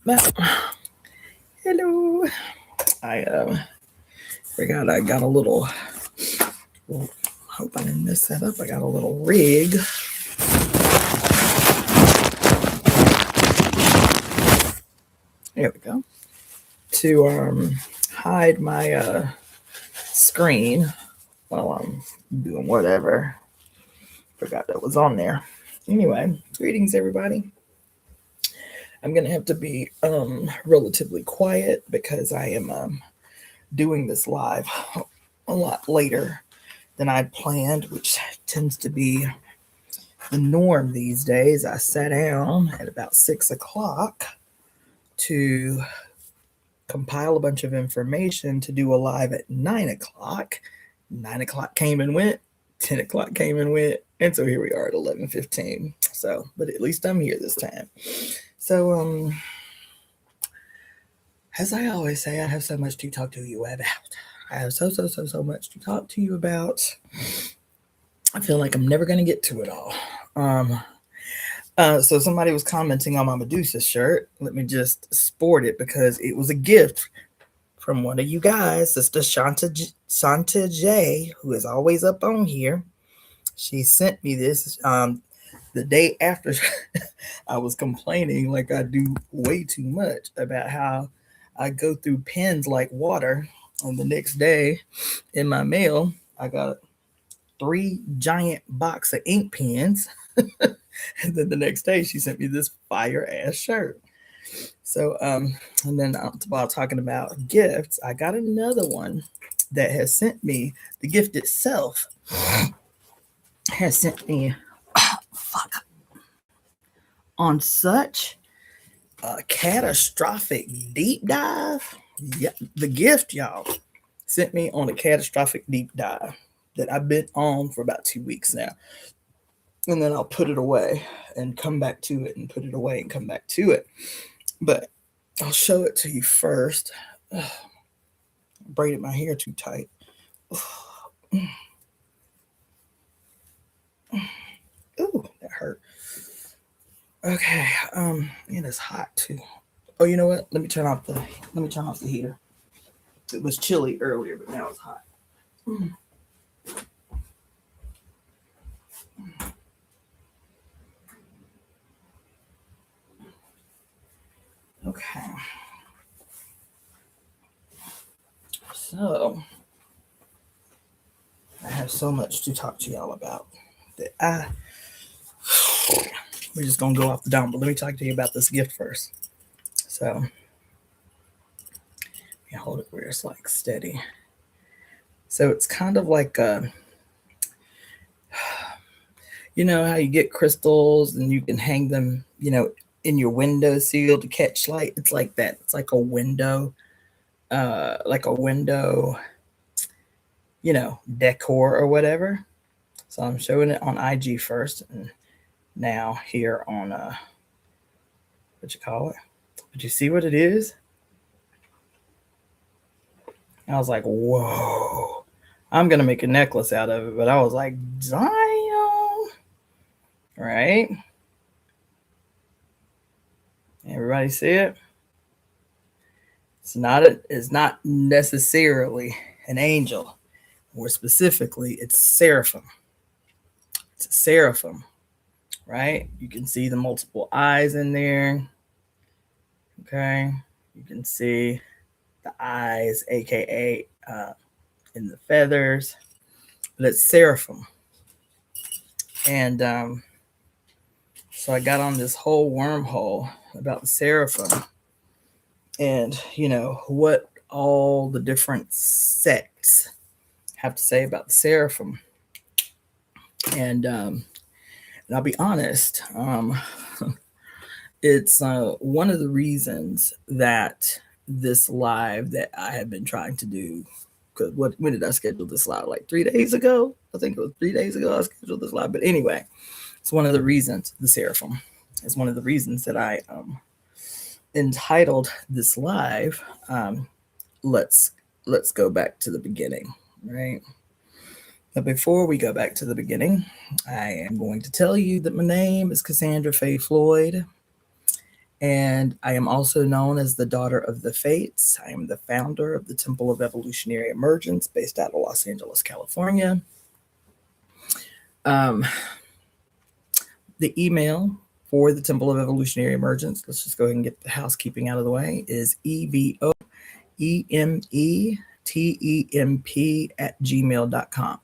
Hello. I forgot I got a little. Well, hope I didn't mess that up. I got a little rig. There we go. To hide my screen while I'm doing whatever. Forgot that was on there. Anyway, greetings everybody. I'm gonna have to be relatively quiet because I am doing this live a lot later than I'd planned, which tends to be the norm these days. I sat down at about 6 o'clock to compile a bunch of information to do a live at 9 o'clock. 9 o'clock came and went, 10 o'clock came and went, and so here we are at 11:15. So, but at least I'm here this time. So, as I always say, I have so much to talk to you about. I have so much to talk to you about. I feel like I'm never going to get to it all. So somebody was commenting on my Medusa shirt. Let me just sport it because it was a gift from one of you guys, Sister Shanta J, who is always up on here. She sent me this the day after I was complaining like I do way too much about how I go through pens like water. And the next day in my mail, I got 3 giant box of ink pens. And then the next day she sent me this fire ass shirt. So and then while talking about gifts, I got another one that has sent me the gift itself has sent me on such a catastrophic deep dive. Yeah, the gift, y'all, sent me on a catastrophic deep dive that I've been on for about 2 weeks now. And then I'll put it away and come back to it and put it away and come back to it. But I'll show it to you first. Ugh, braided my hair too tight. Ooh, that hurt. Okay, it is hot too. Oh, you know what? Let me turn off the heater. It was chilly earlier, but now it's hot. Okay. So I have so much to talk to y'all about that we're just gonna go off the dome. But let me talk to you about this gift first. So yeah, hold it where it's like steady. So it's kind of like you know how you get crystals and you can hang them, in your window seal to catch light. It's like that. It's like a window, decor or whatever. So I'm showing it on IG first, and now here on what you call it? Did you see what it is? I was like, whoa. I'm gonna make a necklace out of it, but I was like, damn. Right? Everybody see it? It's not necessarily an angel. More specifically, it's seraphim. It's a seraphim, right? You can see the multiple eyes in there. Okay. You can see the eyes, aka in the feathers. But it's seraphim. And so I got on this whole wormhole about the seraphim and, what all the different sects have to say about the seraphim. And I'll be honest, it's one of the reasons that this live that I have been trying to do. Because when did I schedule this live? Like 3 days ago? I think it was 3 days ago I scheduled this live. But anyway, it's one of the reasons, the seraphim is one of the reasons that I entitled this live, let's go back to the beginning, right? But before we go back to the beginning, I am going to tell you that my name is Cassandra Faye Floyd, And I am also known as the Daughter of the Fates. I am the founder of the Temple of Evolutionary Emergence based out of Los Angeles, California. The email for the Temple of Evolutionary Emergence, let's just go ahead and get the housekeeping out of the way, is EvoEmeTemp at EvoEmeTemp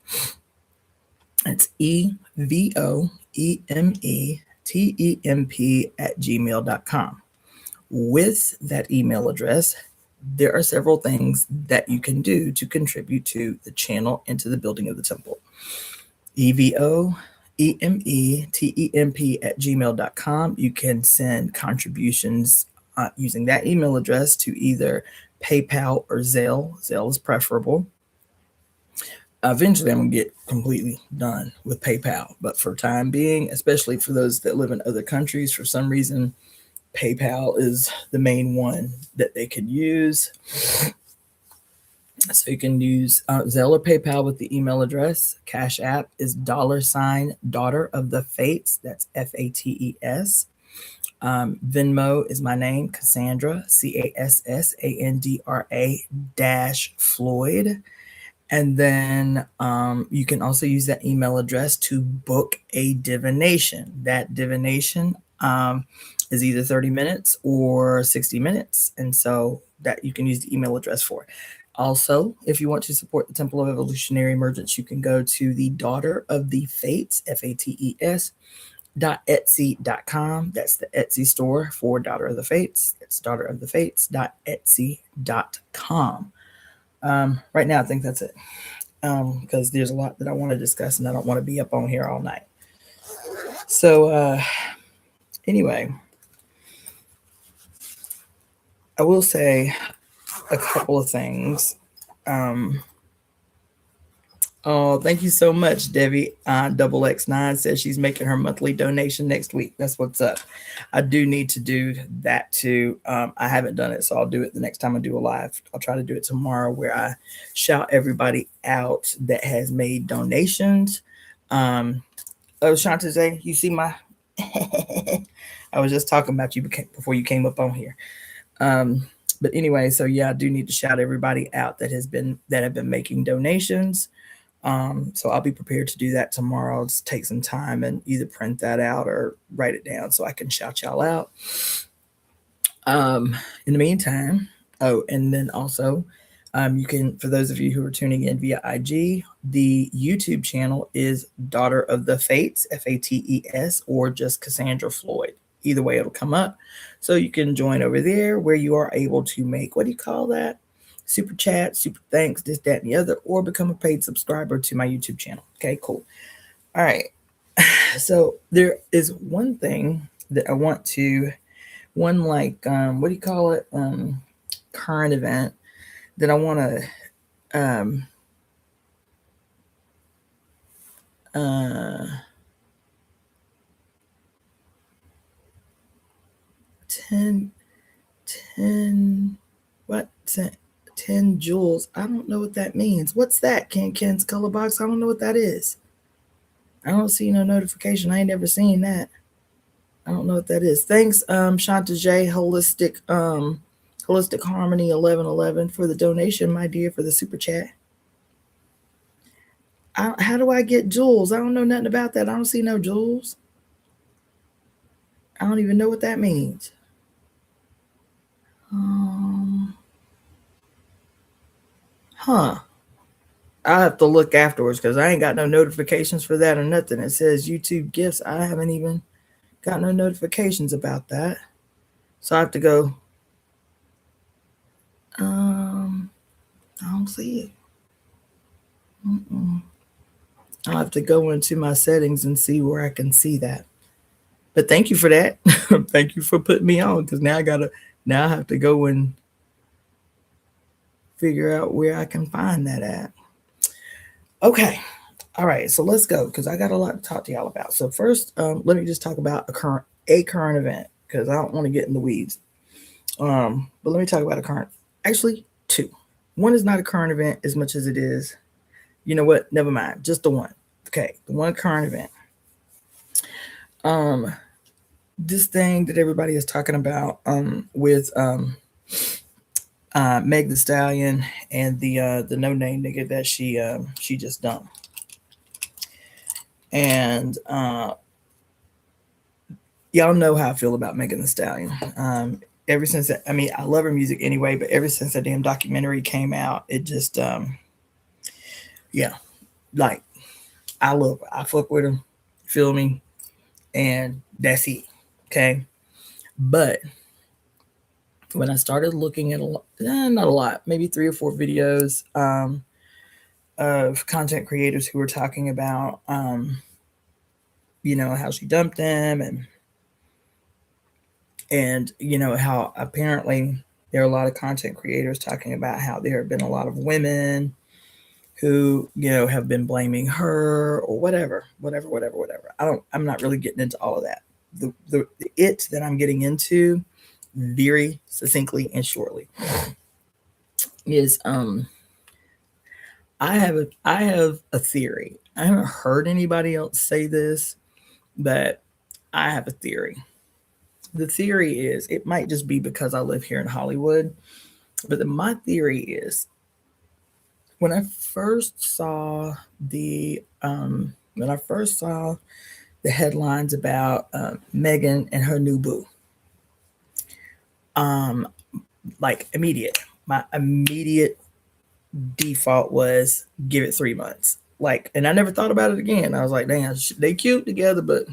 With that email address, there are several things that you can do to contribute to the channel and to the building of the temple. EvoEmeTemp You can send contributions using that email address to either PayPal or Zelle. Zelle is preferable. Eventually, I'm going to get completely done with PayPal. But for time being, especially for those that live in other countries, for some reason, PayPal is the main one that they could use. So you can use Zelle or PayPal with the email address. Cashapp is $DaughterOfTheFates. That's FATES. Venmo is my name, Cassandra, Cassandra-Floyd. And then you can also use that email address to book a divination. That divination is either 30 minutes or 60 minutes. And so that you can use the email address for. Also, if you want to support the Temple of Evolutionary Emergence, you can go to the Daughter of the Fates, FATES, .etsy.com. That's the Etsy store for Daughter of the Fates. It's DaughterOfTheFates.etsy.com. Right now, I think that's it, because there's a lot that I want to discuss, and I don't want to be up on here all night. So anyway, I will say a couple of things. Oh, thank you so much, Debbie. Double X9 says she's making her monthly donation next week. That's what's up. I do need to do that too. I haven't done it, so I'll do it the next time I do a live. I'll try to do it tomorrow, where I shout everybody out that has made donations. Oh, Shantae, you see my... I was just talking about you before you came up on here. But anyway, so yeah, I do need to shout everybody out that have been making donations. So I'll be prepared to do that tomorrow. I'll just take some time and either print that out or write it down so I can shout y'all out. In the meantime, and then also, you can, for those of you who are tuning in via IG, the YouTube channel is Daughter of the Fates, FATES, or just Cassandra Floyd. Either way, it'll come up. So you can join over there, where you are able to make, what do you call that? Super chat, super thanks, this, that, and the other, or become a paid subscriber to my YouTube channel. Okay, cool. All right. So there is one thing that I want to, what do you call it? Current event that I want to, 10 jewels. I don't know what that means. What's that? Ken's color box. I don't know what that is. I don't see no notification. I ain't never seen that. I don't know what that is. Thanks, Shanta J, Holistic Harmony 1111 for the donation, my dear, for the super chat. How do I get jewels? I don't know nothing about that. I don't see no jewels. I don't even know what that means. I'll have to look afterwards, because I ain't got no notifications for that or nothing. It says YouTube gifts. I haven't even got no notifications about that. So I have to go. I don't see it. I'll have to go into my settings and see where I can see that. But thank you for that. Thank you for putting me on, because now I have to go and figure out where I can find that at. Okay. All right. So let's go, because I got a lot to talk to y'all about. So first, let me just talk about a current event, because I don't want to get in the weeds. But let me talk about actually two. One is not a current event as much as it is, you know what? Never mind. Just the one. Okay. The one current event. this thing that everybody is talking about with Meg the Stallion and the no name nigga that she just dumped. And y'all know how I feel about Megan the Stallion. Ever since that, I mean, I love her music anyway, but ever since that damn documentary came out, it just yeah, like I love her. I fuck with her, feel me, and that's it. Okay, but when I started looking at not a lot, maybe 3 or 4 videos of content creators who were talking about, how she dumped them and how apparently there are a lot of content creators talking about how there have been a lot of women who have been blaming her or whatever. I'm not really getting into all of that. The it that I'm getting into very succinctly and shortly is I have a theory. I haven't heard anybody else say this, but I have a theory. The theory is, it might just be because I live here in Hollywood, but my theory is, when I first saw the headlines about Megan and her new boo, like my immediate default was give it 3 months. Like, and I never thought about it again. I was like, damn, they cute together, but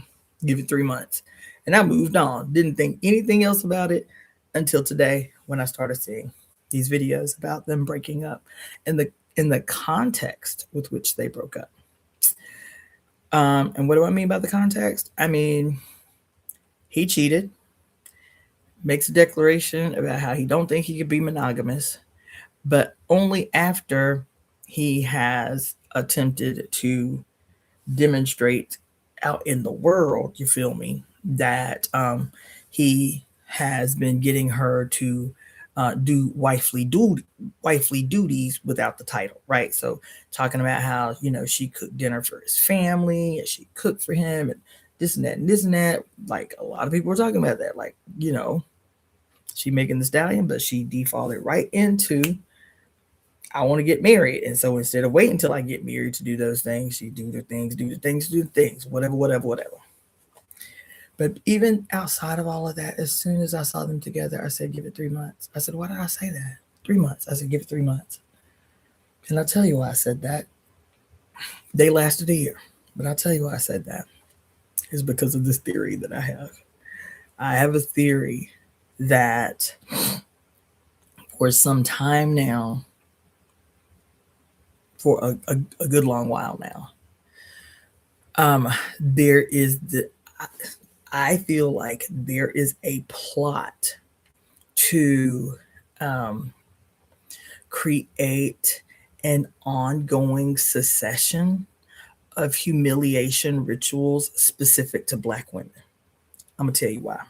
give it 3 months. And I moved on. Didn't think anything else about it until today, when I started seeing these videos about them breaking up and the context with which they broke up. And what do I mean by the context? I mean, he cheated, makes a declaration about how he don't think he could be monogamous, but only after he has attempted to demonstrate out in the world, you feel me, that he has been getting her to do wifely duties without the title, right? So talking about how she cooked dinner for his family, and she cooked for him, and this and that and this and that. Like, a lot of people were talking about that, like, she Megan the Stallion, but she defaulted right into, I want to get married. And so instead of waiting until I get married to do those things, she do the things, whatever. But even outside of all of that, as soon as I saw them together, I said, give it 3 months. I said, why did I say that? 3 months. I said, give it 3 months. And I'll tell you why I said that. They lasted a year. But I'll tell you why I said that. Is because of this theory that I have. I have a theory that for some time now, for a good long while now, there is I feel like there is a plot to create an ongoing succession of humiliation rituals specific to Black women. I'm gonna tell you why.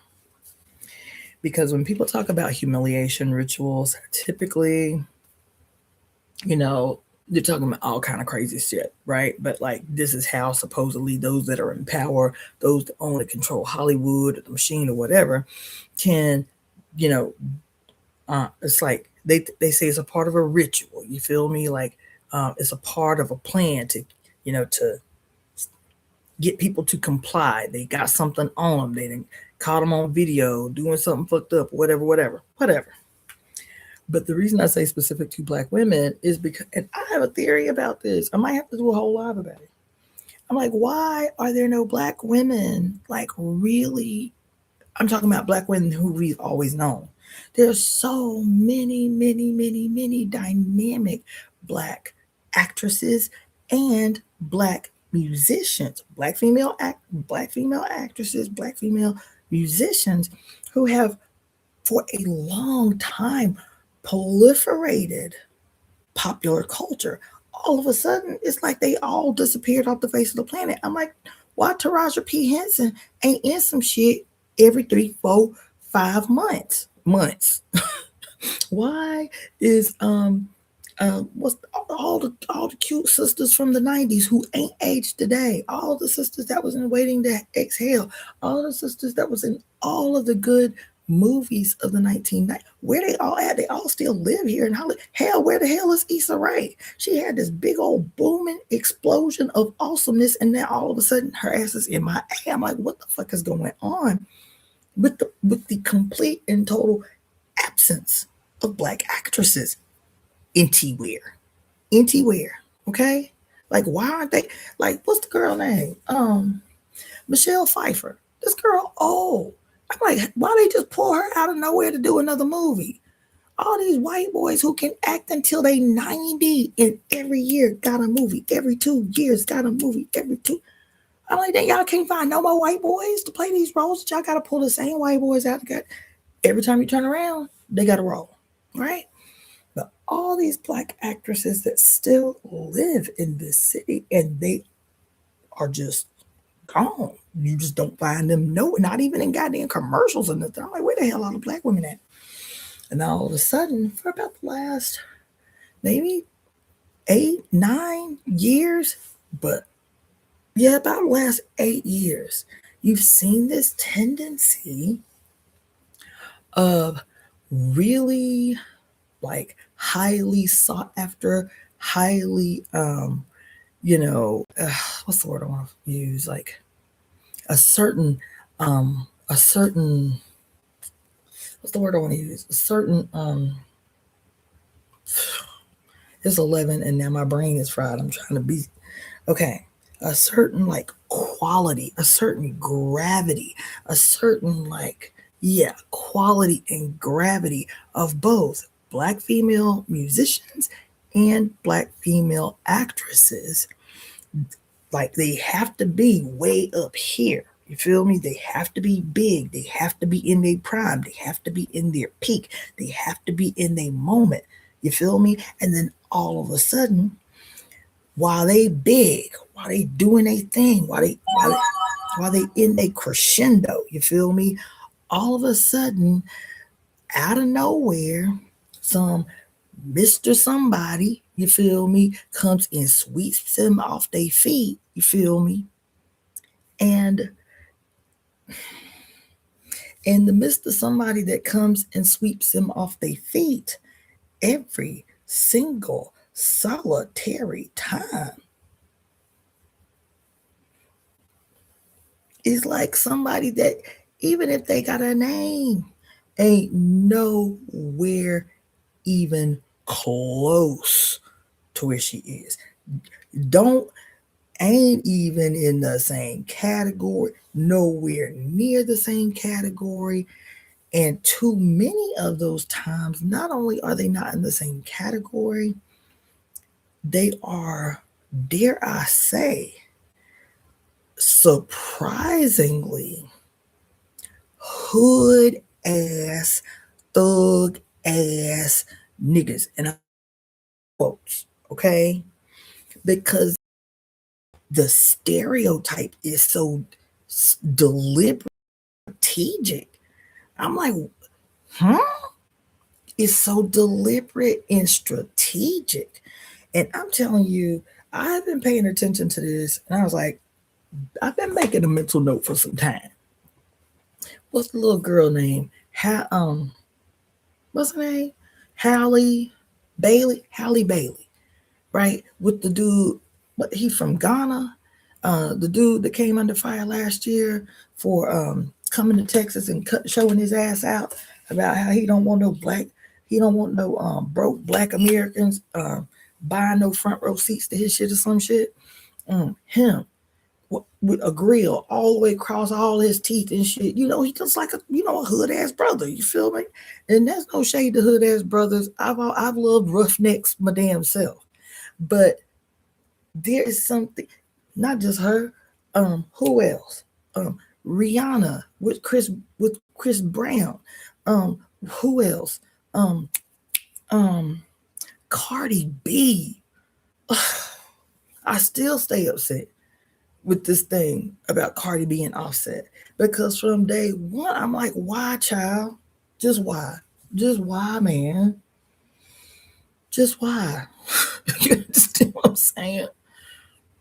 Because when people talk about humiliation rituals, typically, they're talking about all kind of crazy shit, right? But like, this is how supposedly those that are in power, those that own and control Hollywood or the machine or whatever, can, it's like they say it's a part of a ritual. You feel me? Like, it's a part of a plan to get people to comply. They got something on them. They caught them on video doing something fucked up, whatever. But the reason I say specific to Black women is because, and I have a theory about this. I might have to do a whole live about it. I'm like, why are there no Black women? Like, really? I'm talking about Black women who we've always known. There's so many dynamic Black actresses and Black musicians, Black female actresses, Black female musicians who have for a long time proliferated popular culture. All of a sudden, it's like they all disappeared off the face of the planet. I'm like, why Taraji P. Henson ain't in some shit every 3, 4, 5 months? Why is What's all the cute sisters from the 90s who ain't aged today, all the sisters that was in Waiting to Exhale, all the sisters that was in all of the good movies of the 1990s, where they all at? They all still live here in Hollywood. Hell, where the hell is Issa Rae? She had this big old booming explosion of awesomeness, and then all of a sudden her ass is in my A. I'm like, what the fuck is going on with the complete and total absence of black actresses anywhere, okay? Like, why aren't they, like, what's the girl name? Michelle Pfeiffer. This girl old. I'm like, why they just pull her out of nowhere to do another movie? All these white boys who can act until they 90 and every year got a movie. Every 2 years got a movie. Every two. I'm like, y'all can't find no more white boys to play these roles. Y'all got to pull the same white boys out. Every time you turn around, they got a role, right? But all these black actresses that still live in this city, and they are just gone. You just don't find them, no, not even in goddamn commercials or nothing. I'm like, where the hell are the black women at? And all of a sudden, for about the last maybe 8-9 years, but yeah, about the last 8 years, you've seen this tendency of really like highly sought after, highly what's the word I want to use? Like a certain what's the word I want to use? A certain it's 11 and now my brain is fried. I'm trying to be okay. A certain like quality, a certain gravity, a certain like quality and gravity of both black female musicians and black female actresses. Like they have to be way up here. You feel me? They have to be big. They have to be in their prime. They have to be in their peak. They have to be in their moment. You feel me? And then all of a sudden, while they big, while they doing their thing, while they in a crescendo, you feel me? All of a sudden, out of nowhere, some Mr. Somebody, you feel me, comes and sweeps them off their feet, you feel me? And the Mr. Somebody that comes and sweeps them off their feet every single solitary time is like somebody that, even if they got a name, ain't nowhere even close to where she is. Ain't even in the same category, nowhere near the same category. And too many of those times, not only are they not in the same category, they are, dare I say, surprisingly hood ass, thug ass niggas. And I quotes, okay? Because the stereotype is so deliberate, strategic. I'm like, it's so deliberate and strategic. And I'm telling you, I've been paying attention to this, and I was like, I've been making a mental note for some time. What's the little girl name? What's her name? Halle Bailey, right? With the dude, what, he from Ghana? The dude that came under fire last year for coming to Texas and showing his ass out about how he don't want no broke black Americans buying no front row seats to his shit or some shit. Him with a grill all the way across all his teeth and shit. You know, he looks like a hood ass brother. You feel me? And there's no shade to hood ass brothers. I've loved roughnecks my damn self, but there is something. Not just her. Who else? Rihanna with Chris Brown. Who else? Cardi B. I still stay upset with this thing about Cardi B and Offset, because from day one I'm like, why, child? Just why? Just why, man? Just why? You understand what I'm saying?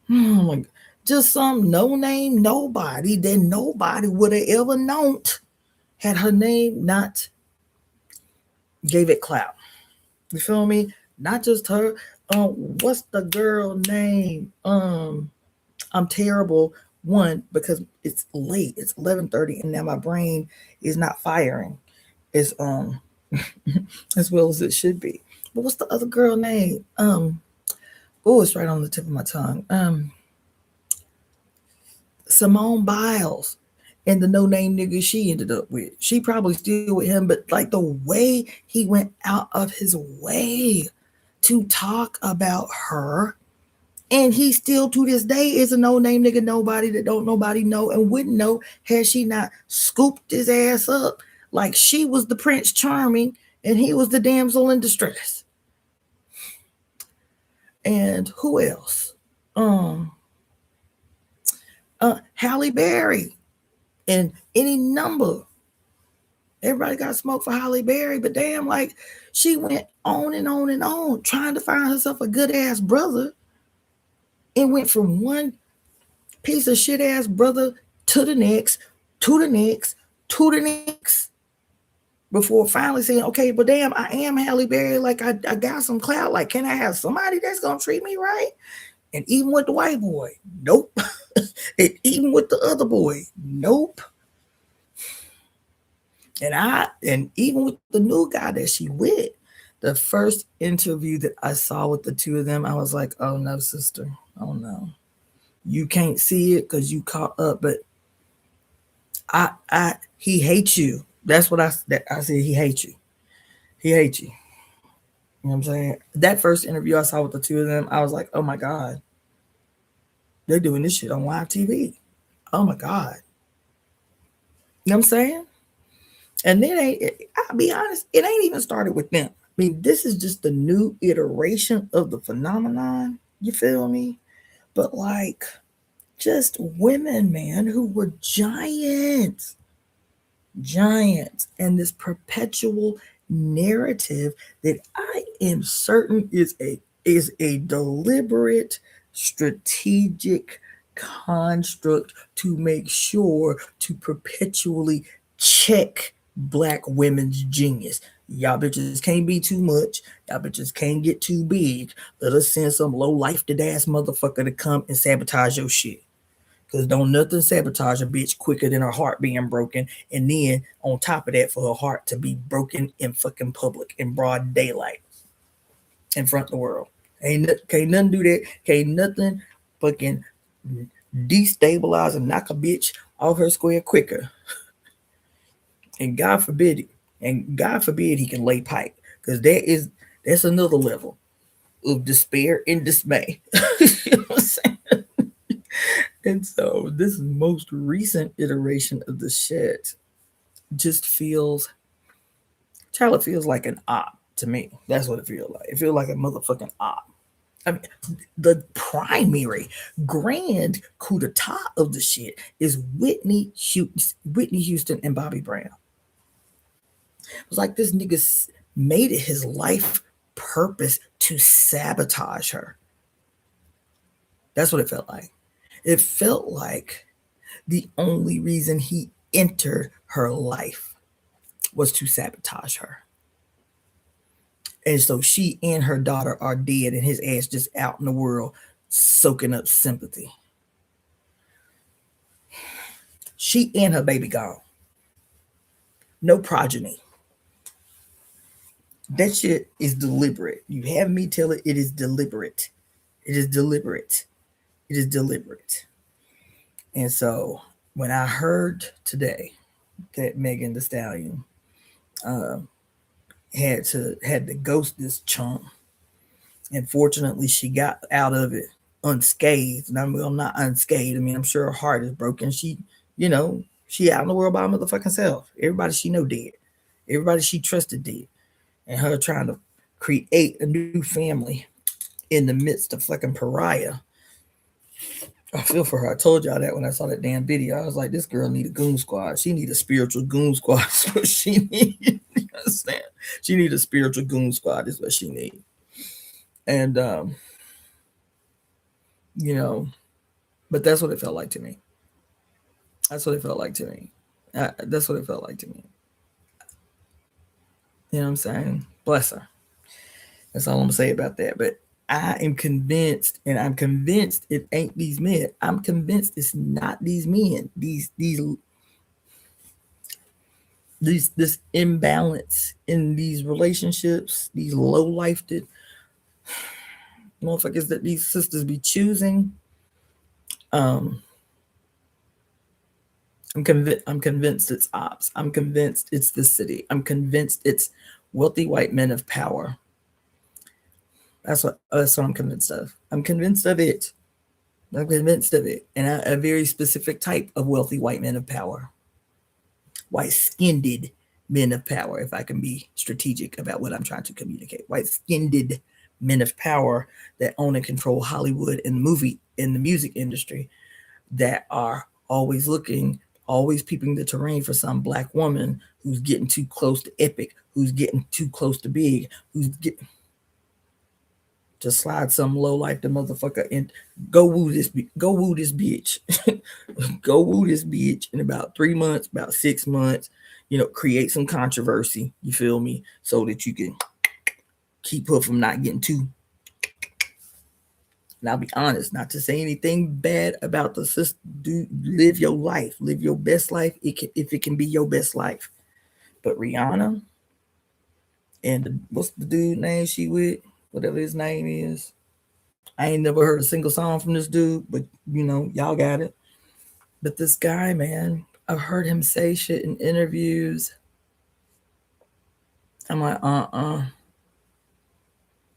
Oh my God. Just some no-name nobody that nobody would have ever known had her name not gave it clout. You feel me? Not just her. What's the girl name? I'm terrible. One, because it's late. It's 11:30, and now my brain is not firing as as well as it should be. But what's the other girl name? Oh, it's right on the tip of my tongue. Simone Biles and the no-name nigga she ended up with. She probably still with him, but like the way he went out of his way to talk about her, and he still to this day is a no-name nigga nobody that don't nobody know and wouldn't know had she not scooped his ass up like she was the Prince Charming and he was the damsel in distress. And who else? Halle Berry and any number. Everybody got smoke for Halle Berry, but damn, like she went on and on and on trying to find herself a good ass brother. It went from one piece of shit ass brother to the next, to the next, to the next, before finally saying, okay, but damn, I am Halle Berry. Like I got some clout. Like, can I have somebody that's gonna treat me right? And even with the white boy, nope. And even with the other boy, nope. And even with the new guy that she with, the first interview that I saw with the two of them, I was like, oh no, sister. Oh no. You can't see it because you caught up, but he hates you. That's what I said. He hates you. He hates you. You know what I'm saying? That first interview I saw with the two of them, I was like, oh my God. They're doing this shit on live TV. Oh my God. You know what I'm saying? And then I'll be honest, it ain't even started with them. I mean, this is just the new iteration of the phenomenon. You feel me? But like just women, man, who were giants. And this perpetual narrative that I am certain is a deliberate, strategic construct to make sure to perpetually check Black women's genius. Y'all bitches can't be too much. Y'all bitches can't get too big. Let us send some low life-did ass motherfucker to come and sabotage your shit. Because don't nothing sabotage a bitch quicker than her heart being broken. And then on top of that, for her heart to be broken in fucking public, in broad daylight, in front of the world. Can't nothing do that. Can't nothing fucking destabilize and knock a bitch off her square quicker. And God forbid it. And God forbid he can lay pipe. Because that's another level of despair and dismay. You know what I'm saying? And so this most recent iteration of the shit just feels like an op to me. That's what it feels like. It feels like a motherfucking op. I mean, the primary grand coup d'etat of the shit is Whitney Houston and Bobby Brown. It was like this nigga made it his life purpose to sabotage her. That's what it felt like. It felt like the only reason he entered her life was to sabotage her. And so she and her daughter are dead and his ass just out in the world soaking up sympathy. She and her baby gone. No progeny. That shit is deliberate. You have me tell it, it is deliberate. It is deliberate. It is deliberate. And so when I heard today that Megan Thee Stallion had to ghost this chump, and fortunately she got out of it unscathed. And I'm not unscathed. I mean, I'm sure her heart is broken. She out in the world by her motherfucking self. Everybody she know dead. Everybody she trusted dead. And her trying to create a new family in the midst of fucking pariah. I feel for her. I told y'all that when I saw that damn video. I was like, this girl need a goon squad. She need a spiritual goon squad. That's what she need. You understand? She need a spiritual goon squad is what she need. And you know, but that's what it felt like to me. That's what it felt like to me. That's what it felt like to me. You know what I'm saying? Bless her. That's all I'm gonna say about that. But I am convinced, and I'm convinced it ain't these men. I'm convinced it's not these men. This imbalance in these relationships, these low lifed motherfuckers that these sisters be choosing. Um, I'm convinced it's ops. I'm convinced it's the city. I'm convinced it's wealthy white men of power. That's what I'm convinced of. I'm convinced of it. I'm convinced of it. And a very specific type of wealthy white men of power. White-skinned men of power, if I can be strategic about what I'm trying to communicate. White-skinned men of power that own and control Hollywood and the music industry, that are always looking, always peeping the terrain for some black woman who's getting too close to epic, who's getting too close to big, who's getting to slide some low life the motherfucker and go woo this bitch. Go woo this bitch. Go woo this bitch in about 3 months, about 6 months, create some controversy, you feel me? So that you can keep her from not getting too. And I'll be honest, not to say anything bad about the sister. Live your life, live your best life. If it can be your best life. But Rihanna and what's the dude name she with? Whatever his name is. I ain't never heard a single song from this dude, but y'all got it. But this guy, man, I've heard him say shit in interviews. I'm like,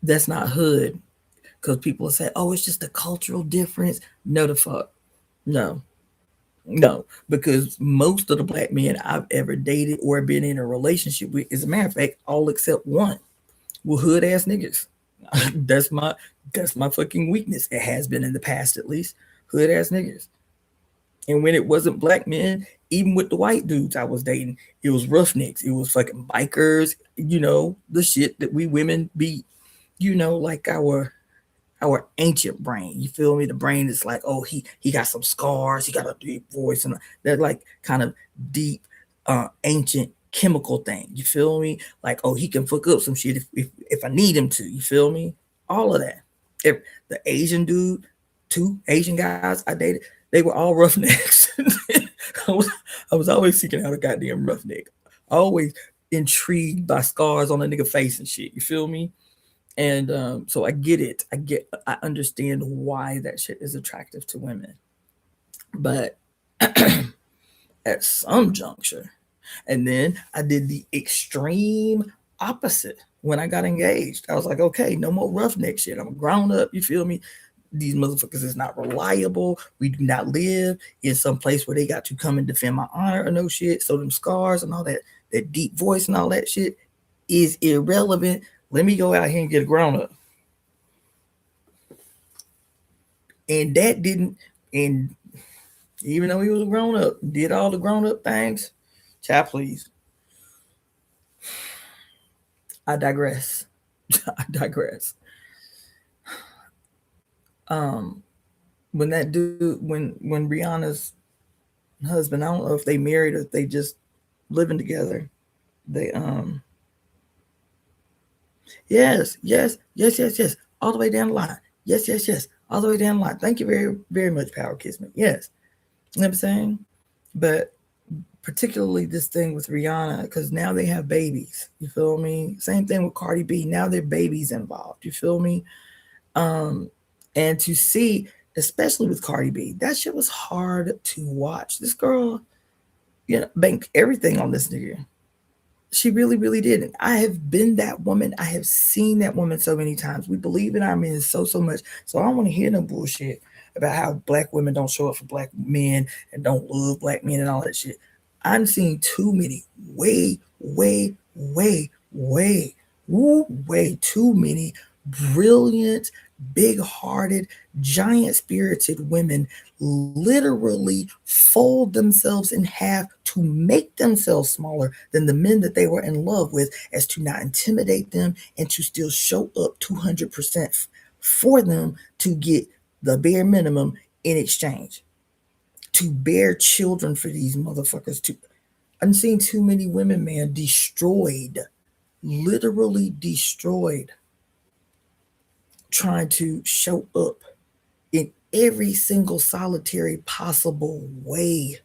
that's not hood. Because people say, oh, it's just a cultural difference. No, the fuck. No. Because most of the black men I've ever dated or been in a relationship with, as a matter of fact, all except one, were hood ass niggas. That's my fucking weakness. It has been in the past, at least. Hood ass niggas. And when it wasn't black men, even with the white dudes I was dating, it was roughnecks. It was fucking bikers. The shit that we women be, like our ancient brain. You feel me? The brain is like, oh, he got some scars. He got a deep voice, and that like kind of deep, ancient chemical thing. You feel me? Like, oh, he can fuck up some shit if I need him to. You feel me? All of that. If the Asian dude, 2 Asian guys I dated, they were all roughnecks. I was always seeking out a goddamn roughneck. Always intrigued by scars on a nigga face and shit. You feel me? And so I get it. I understand why that shit is attractive to women. But at some juncture, and then I did the extreme opposite when I got engaged. I was like, okay, no more roughneck shit. I'm a grown up. You feel me? These motherfuckers is not reliable. We do not live in some place where they got to come and defend my honor or no shit. So them scars and all that deep voice and all that shit is irrelevant. Let me go out here and get a grown up. And that didn't, and even though he was a grown up, did all the grown up things. Child, please. I digress. I digress. When that dude, when Rihanna's husband, I don't know if they married or if they just living together. They yes, all the way down the line. Yes, all the way down the line. Thank you very, very much, Power Kismet. Yes. You know what I'm saying? But particularly this thing with Rihanna, because now they have babies. You feel me? Same thing with Cardi B. Now there are babies involved. You feel me? And to see, especially with Cardi B, that shit was hard to watch. This girl, banked everything on this nigga. She really, really did. And I have been that woman. I have seen that woman so many times. We believe in our men so much. So I don't want to hear no bullshit about how black women don't show up for black men and don't love black men and all that shit. I'm seeing too many, way too many brilliant, big-hearted, giant-spirited women literally fold themselves in half to make themselves smaller than the men that they were in love with, as to not intimidate them and to still show up 200% for them to get the bare minimum in exchange. To bear children for these motherfuckers. I've seen too many women, man, destroyed, literally destroyed, trying to show up in every single solitary possible way.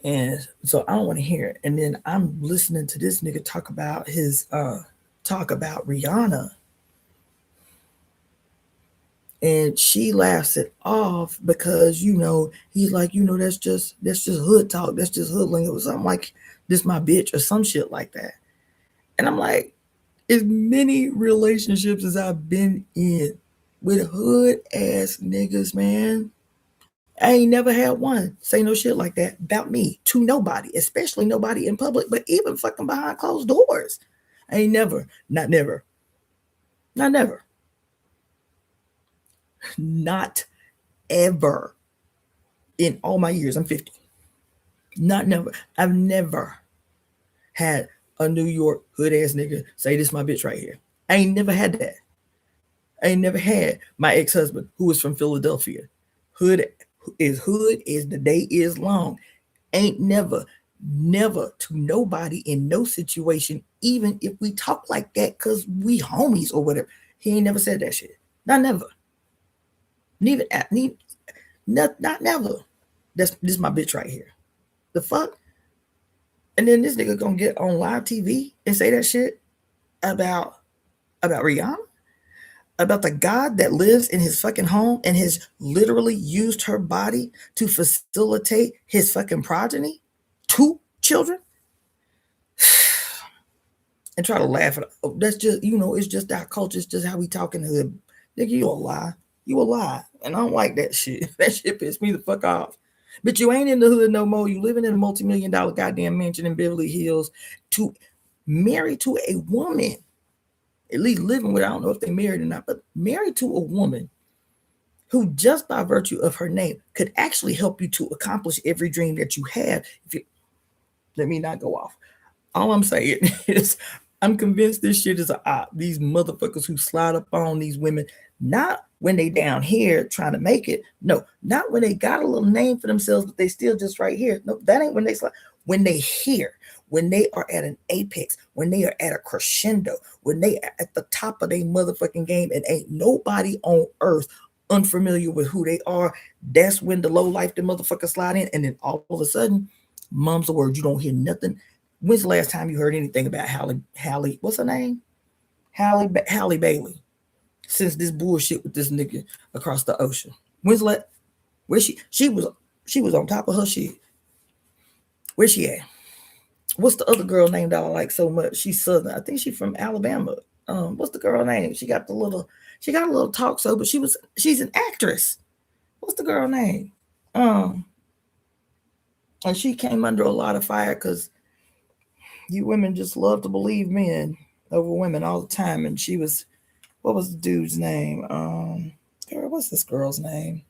And so I don't want to hear it. And then I'm listening to this nigga talk about Rihanna. And she laughs it off because, he's like, that's just hood talk. That's just hood lingo or something like this my bitch or some shit like that. And I'm like, as many relationships as I've been in with hood ass niggas, man, I ain't never had one say no shit like that about me to nobody, especially nobody in public, but even fucking behind closed doors. I ain't never, not never, not never, not ever in all my years. I'm 50. Not never. I've never had a New York hood ass nigga say this my bitch right here. I ain't never had that. I ain't never had my ex-husband who was from Philadelphia. Hood is the day is long. Ain't never to nobody in no situation, even if we talk like that because we homies or whatever. He ain't never said that shit. Not never. Not never. This my bitch right here. The fuck? And then this nigga gonna get on live TV and say that shit about Rihanna? About the God that lives in his fucking home and has literally used her body to facilitate his fucking progeny? 2 children? And try to laugh at it. Oh, that's just, it's just our culture. It's just how we talk in the hood. Nigga, you a lie. You a lie. And I don't like that shit. That shit pissed me the fuck off. But you ain't in the hood no more. You living in a multi-million-dollar goddamn mansion in Beverly Hills to marry to a woman. At least living with, I don't know if they married or not, but married to a woman who just by virtue of her name could actually help you to accomplish every dream that you have. Let me not go off. All I'm saying is I'm convinced this shit is a op. These motherfuckers who slide up on these women, not when they down here trying to make it. No, not when they got a little name for themselves, but they still just right here. No, that ain't when they slide. When they here, when they are at an apex, when they are at a crescendo, when they are at the top of their motherfucking game and ain't nobody on earth unfamiliar with who they are, that's when the low life the motherfucker slide in. And then all of a sudden, mum's the word. You don't hear nothing. When's the last time you heard anything about Halle, what's her name? Halle Bailey. Since this bullshit with this nigga across the ocean. Where she was on top of her shit. Where she at? What's the other girl name that I like so much? She's Southern. I think she's from Alabama. What's the girl name? She got a little talk show, but she's an actress. What's the girl name? And she came under a lot of fire because you women just love to believe men over women all the time. And what was the dude's name? What's this girl's name?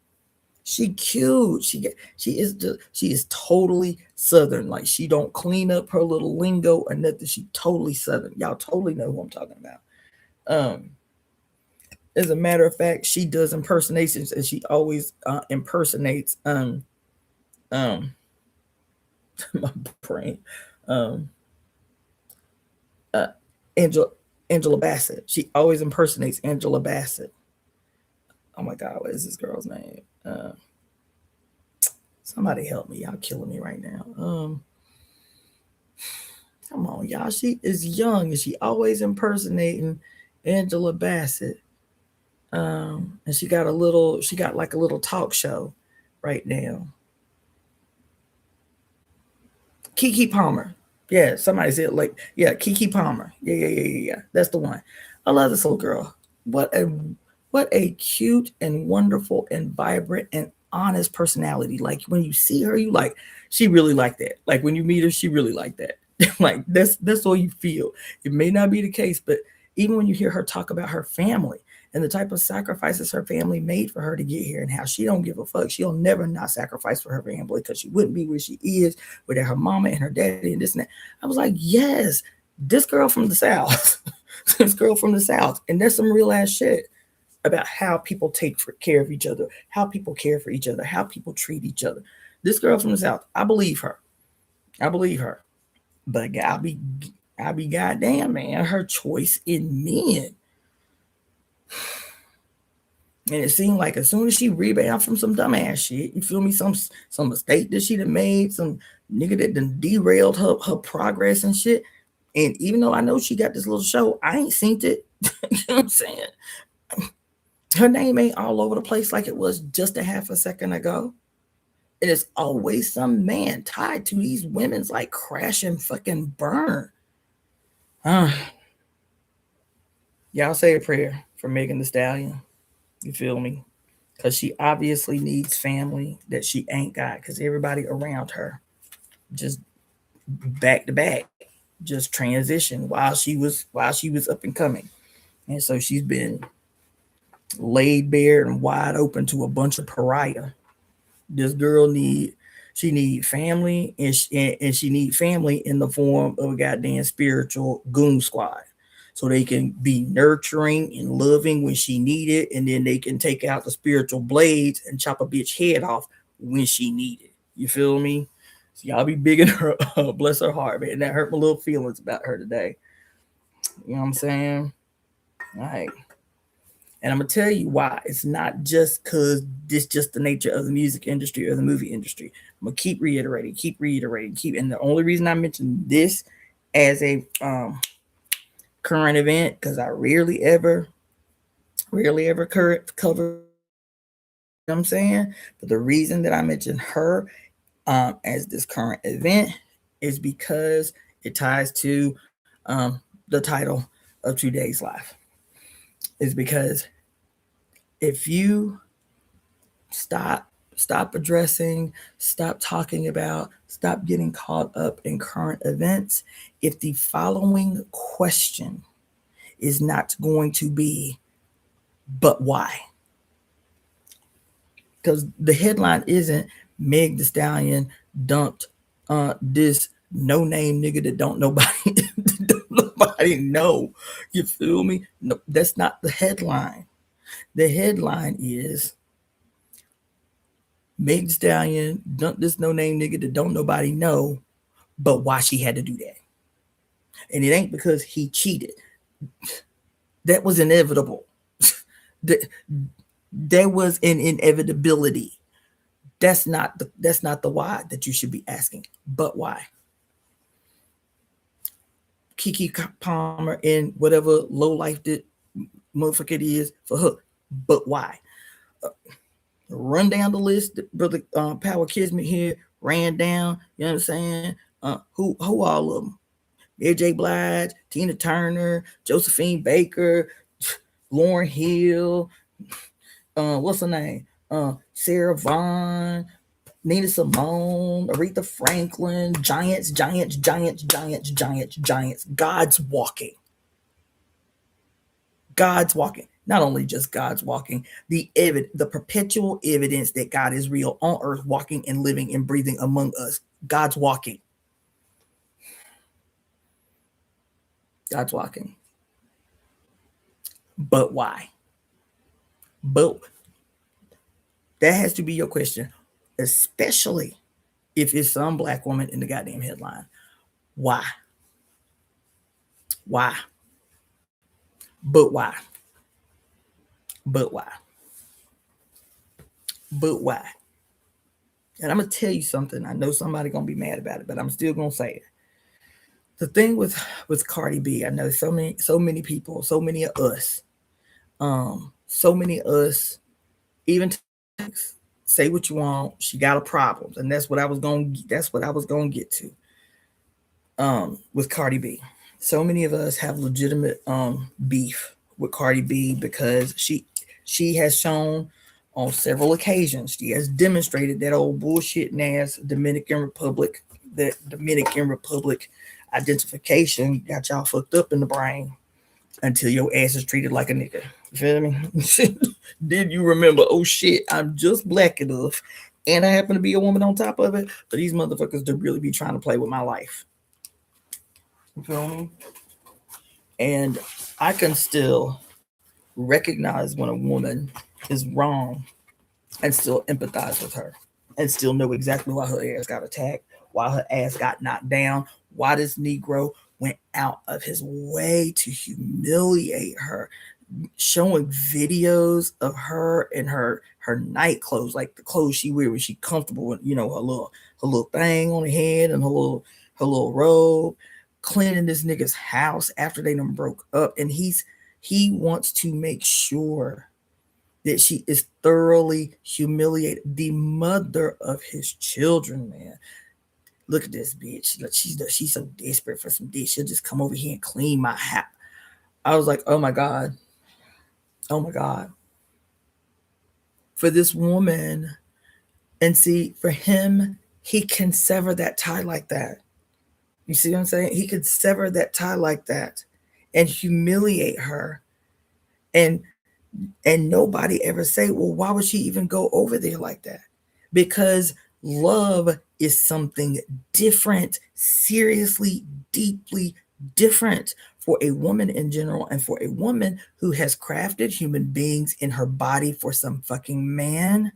She cute. She is totally Southern. Like she don't clean up her little lingo or nothing. She totally Southern. Y'all totally know who I'm talking about. As a matter of fact, she does impersonations and she always impersonates my brain. Angela Bassett. She always impersonates Angela Bassett. Oh my God, what is this girl's name? Somebody help me. Y'all killing me right now. Come on, y'all. She is young and she always impersonating Angela Bassett. And she got like a little talk show right now. Keke Palmer. Yeah, somebody said Keke Palmer. Yeah. That's the one. I love this little girl. What a cute and wonderful and vibrant and honest personality. Like when you see her, you like, she really like that. Like when you meet her, she really like that. Like that's all you feel. It may not be the case, but even when you hear her talk about her family and the type of sacrifices her family made for her to get here, and how she don't give a fuck. She'll never not sacrifice for her family, because she wouldn't be where she is without her mama and her daddy and this and that. I was like, yes, this girl from the South, this girl from the South. And there's some real ass shit about how people take care of each other, how people care for each other, how people treat each other. This girl from the South, I believe her. I believe her. But I'll be goddamn, man, her choice in men. And it seemed like as soon as she rebounded from some dumbass shit, you feel me, some mistake that she done made, some nigga that done derailed her progress and shit. And even though I know she got this little show, I ain't seen it. You know what I'm saying? Her name ain't all over the place like it was just a half a second ago. And it's always some man tied to these women's like crash and fucking burn. Y'all say a prayer for Megan Thee Stallion. You feel me? Because she obviously needs family that she ain't got, because everybody around her just back to back just transitioned while she was up and coming. And so she's been laid bare and wide open to a bunch of pariah. This girl need family, and she need family in the form of a goddamn spiritual goon squad, so they can be nurturing and loving when she need it, and then they can take out the spiritual blades and chop a bitch head off when she need it. You feel me? So y'all be bigging her up. Bless her heart, man. That hurt my little feelings about her today. You know what I'm saying? All right. And I'm going to tell you why. It's not just because this just the nature of the music industry or the movie industry. I'm going to keep reiterating. And the only reason I mention this as a current event, because I rarely ever cover, you know what I'm saying? But the reason that I mention her as this current event is because it ties to the title of today's live. Is because if you stop addressing, stop talking about, stop getting caught up in current events, if the following question is not going to be, but why? Because the headline isn't Meg Thee Stallion dumped this no-name nigga that don't nobody know. You feel me? No, that's not the headline. The headline is Meg Thee Stallion dumped this no-name nigga that don't nobody know, but why she had to do that. And it ain't because he cheated. That was inevitable. There was an inevitability. That's not the why that you should be asking, but why? Keke Palmer and whatever low life that motherfucker it is for her, but why? Run down the list, brother. Power Kismet here ran down. You know what I'm saying? Who all of them? Mary J. Blige, Tina Turner, Josephine Baker, Lauryn Hill. What's her name? Sarah Vaughan, Nina Simone, Aretha Franklin, giants. God's walking. Not only just God's walking, the perpetual evidence that God is real on earth, walking and living and breathing among us. God's walking. God's walking. But why? But that has to be your question, especially if it's some black woman in the goddamn headline. Why? Why? But why? But why? But why? And I'm going to tell you something. I know somebody going to be mad about it, but I'm still going to say it. The thing with Cardi B, I know so many people, so many of us, even say what you want. She got a problem, and that's what I was going to get to. With Cardi B, so many of us have legitimate beef with Cardi B because she has shown on several occasions, she has demonstrated that old bullshitting ass Dominican Republic identification got y'all fucked up in the brain. until your ass is treated like a nigga. You feel me? Then you remember, oh shit, I'm just black enough, and I happen to be a woman on top of it. But these motherfuckers do really be trying to play with my life. You feel me? And I can still recognize when a woman is wrong and still empathize with her and still know exactly why her ass got attacked, why her ass got knocked down, why this Negro went out of his way to humiliate her, showing videos of her in her night clothes, like the clothes she wear when she comfortable with, her little thing on her head and her little robe, cleaning this nigga's house after they done broke up, and he wants to make sure that she is thoroughly humiliated. The mother of his children, man. Look at this bitch. Like she's so desperate for some dick. She'll just come over here and clean my house. I was like, oh my God. Oh my God. For this woman, and see, for him, he can sever that tie like that. You see what I'm saying? He could sever that tie like that and humiliate her. And nobody ever say, well, why would she even go over there like that? Because love is something different, seriously, deeply different for a woman in general, and for a woman who has crafted human beings in her body for some fucking man,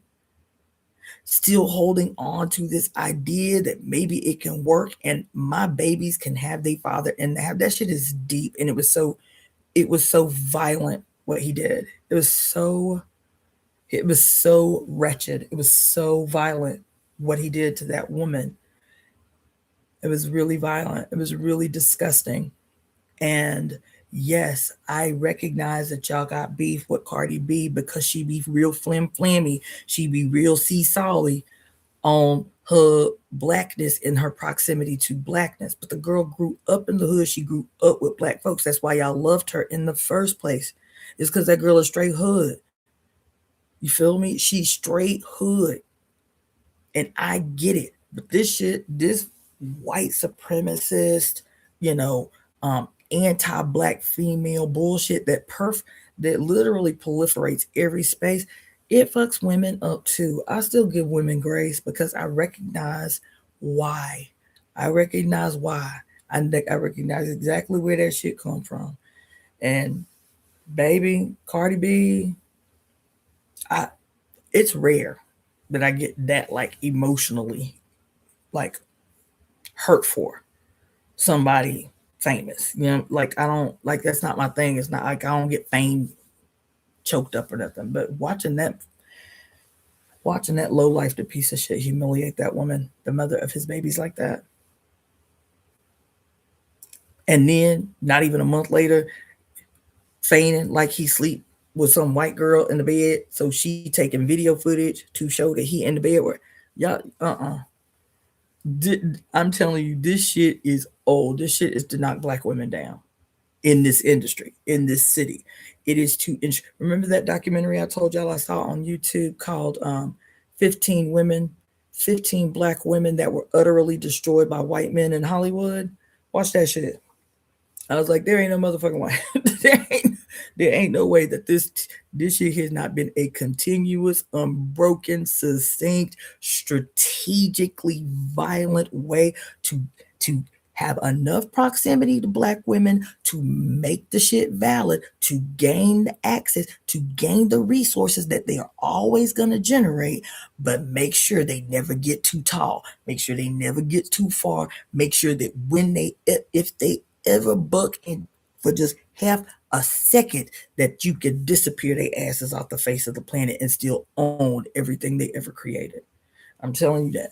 still holding on to this idea that maybe it can work and my babies can have their father, and have that shit is deep. And it was so violent what he did. It was so wretched. It was so violent what he did to that woman. It was really violent. It was really disgusting. And yes, I recognize that y'all got beef with Cardi B because she be real flammy. She be real seesawy on her blackness and her proximity to blackness. But the girl grew up in the hood. She grew up with black folks. That's why y'all loved her in the first place. It's because that girl is straight hood. You feel me? She's straight hood. And I get it. But this shit, this white supremacist, you know, anti-black female bullshit that literally proliferates every space, it fucks women up too. I still give women grace because I recognize why. I recognize why. I recognize exactly where that shit come from. And baby, Cardi B, I it's rare that I get that like emotionally like hurt for somebody famous. You know, like I don't like that's not my thing. It's not like I don't get fame choked up or nothing. But watching that low life, the piece of shit humiliate that woman, the mother of his babies like that. And then not even a month later, feigning like he sleep with some white girl in the bed. So she taking video footage to show that he in the bed where y'all I'm telling you, this shit is old. This shit is to knock black women down in this industry, in this city. It is to remember that documentary I told y'all I saw on YouTube called 15 Women, 15 Black Women that were utterly destroyed by white men in Hollywood. Watch that shit. I was like, there ain't no motherfucking way. there ain't no way that this shit has not been a continuous, unbroken, succinct, strategically violent way to have enough proximity to black women to make the shit valid, to gain the access, to gain the resources that they are always going to generate, but make sure they never get too tall, make sure they never get too far, make sure that if they ever buck in for just half a second, that you can disappear their asses off the face of the planet and still own everything they ever created. I'm telling you that.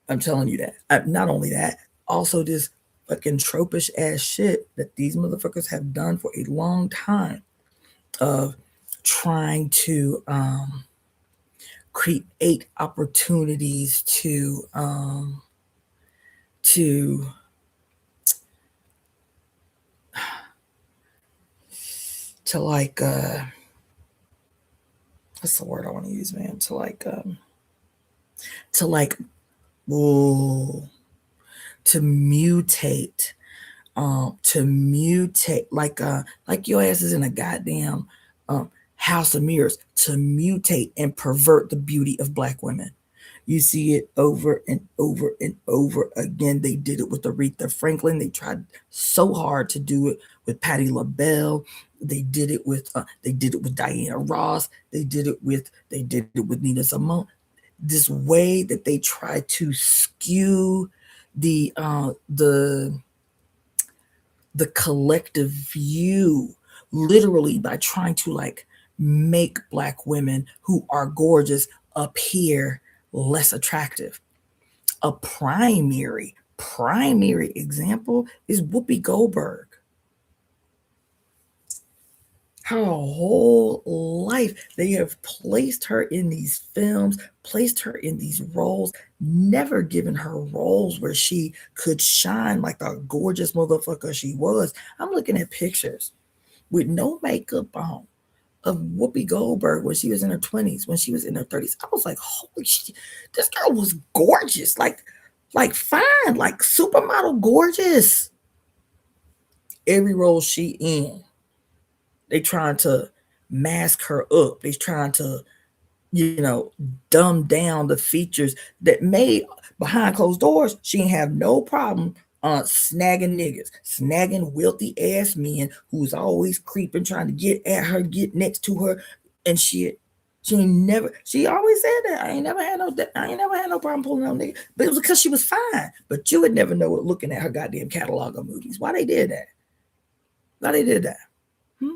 I'm telling you that. Not only that, also this fucking tropish ass shit that these motherfuckers have done for a long time of trying to create opportunities to like what's the word I want to use, man? To like ooh, to mutate to mutate, like your ass is in a goddamn house of mirrors, to mutate and pervert the beauty of Black women. You see it over and over and over again. They did it with Aretha Franklin. They tried so hard to do it with Patti LaBelle. They did it with Diana Ross. They did it with Nina Simone. This way that they try to skew the collective view, literally by trying to like make Black women who are gorgeous appear less attractive. A primary example is Whoopi Goldberg. Her whole life, they have placed her in these films, placed her in these roles, never given her roles where she could shine like the gorgeous motherfucker she was. I'm looking at pictures with no makeup on of Whoopi Goldberg when she was in her 20s, when she was in her 30s. I was like, holy shit, this girl was gorgeous, like fine, like supermodel gorgeous. Every role she in, they trying to mask her up. They trying to, dumb down the features that made behind closed doors. She ain't have no problem snagging niggas, snagging wealthy ass men who's always creeping, trying to get at her, get next to her, and shit. She always said that. I ain't never had no problem pulling no nigga. But it was because she was fine. But you would never know it looking at her goddamn catalog of movies. Why they did that? You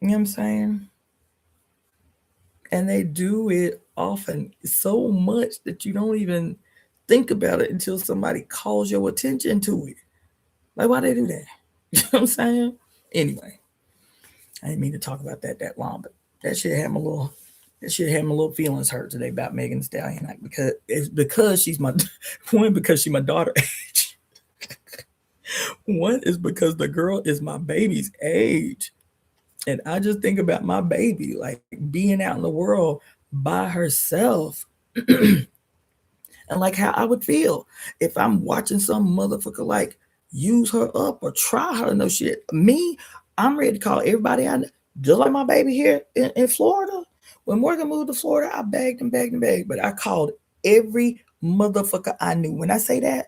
know what I'm saying? And they do it often so much that you don't even think about it until somebody calls your attention to it. Like, why they do that? You know what I'm saying? Anyway, I didn't mean to talk about that long, but that shit had my little feelings hurt today about Megan Thee Stallion. Because she's my one, because she's my daughter age. One is because the girl is my baby's age. And I just think about my baby, like being out in the world by herself. And like how I would feel if I'm watching some motherfucker like use her up or try her, no shit. Me, I'm ready to call everybody I know. Just like my baby here in Florida. When Morgan moved to Florida, I begged and begged and begged, but I called every motherfucker I knew. When I say that,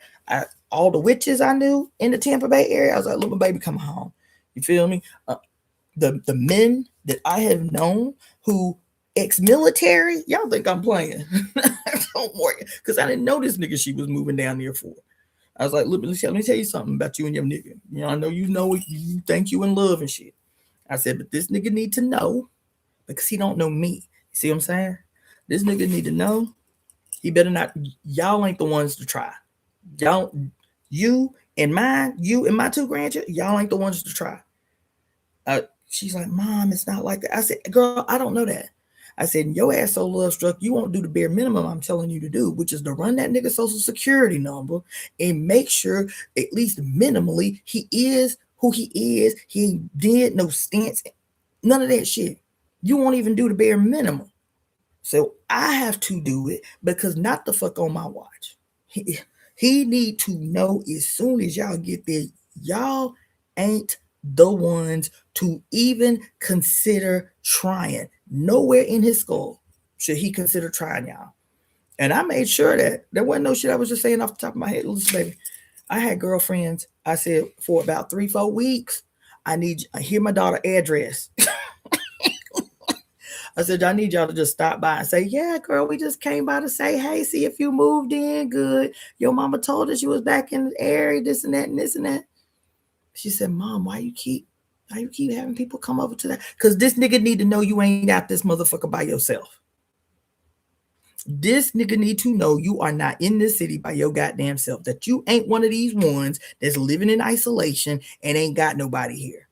all the witches I knew in the Tampa Bay area, I was like, look, my baby, come home. You feel me? The men that I have known who ex-military, y'all think I'm playing. Don't worry, because I didn't know this nigga she was moving down there for. I was like, look, let me tell you something about you and your nigga. I know you think you in love and shit. I said, but this nigga need to know, because he don't know me. You see what I'm saying? This nigga need to know. He better not. Y'all ain't the ones to try. You and my two grandchildren, y'all ain't the ones to try. She's like, Mom, it's not like that. I said, girl, I don't know that. I said, your ass so love struck, you won't do the bare minimum I'm telling you to do, which is to run that nigga social security number and make sure at least minimally he is who he is. He did no stints, none of that shit. You won't even do the bare minimum. So I have to do it because not the fuck on my watch. He need to know as soon as y'all get there, y'all ain't the ones to even consider trying. Nowhere in his skull should he consider trying, y'all. And I made sure that there wasn't no shit I was just saying off the top of my head. Listen, baby, I had girlfriends, I said, for about 3-4 weeks, I hear my daughter address. I said, I need y'all to just stop by and say, yeah, girl, we just came by to say, hey, see if you moved in good. Your mama told us you was back in the area, this and that and this and that. She said, Mom, why you keep having people come over to that? Because this nigga need to know you ain't out this motherfucker by yourself. This nigga need to know you are not in this city by your goddamn self. That you ain't one of these ones that's living in isolation and ain't got nobody here.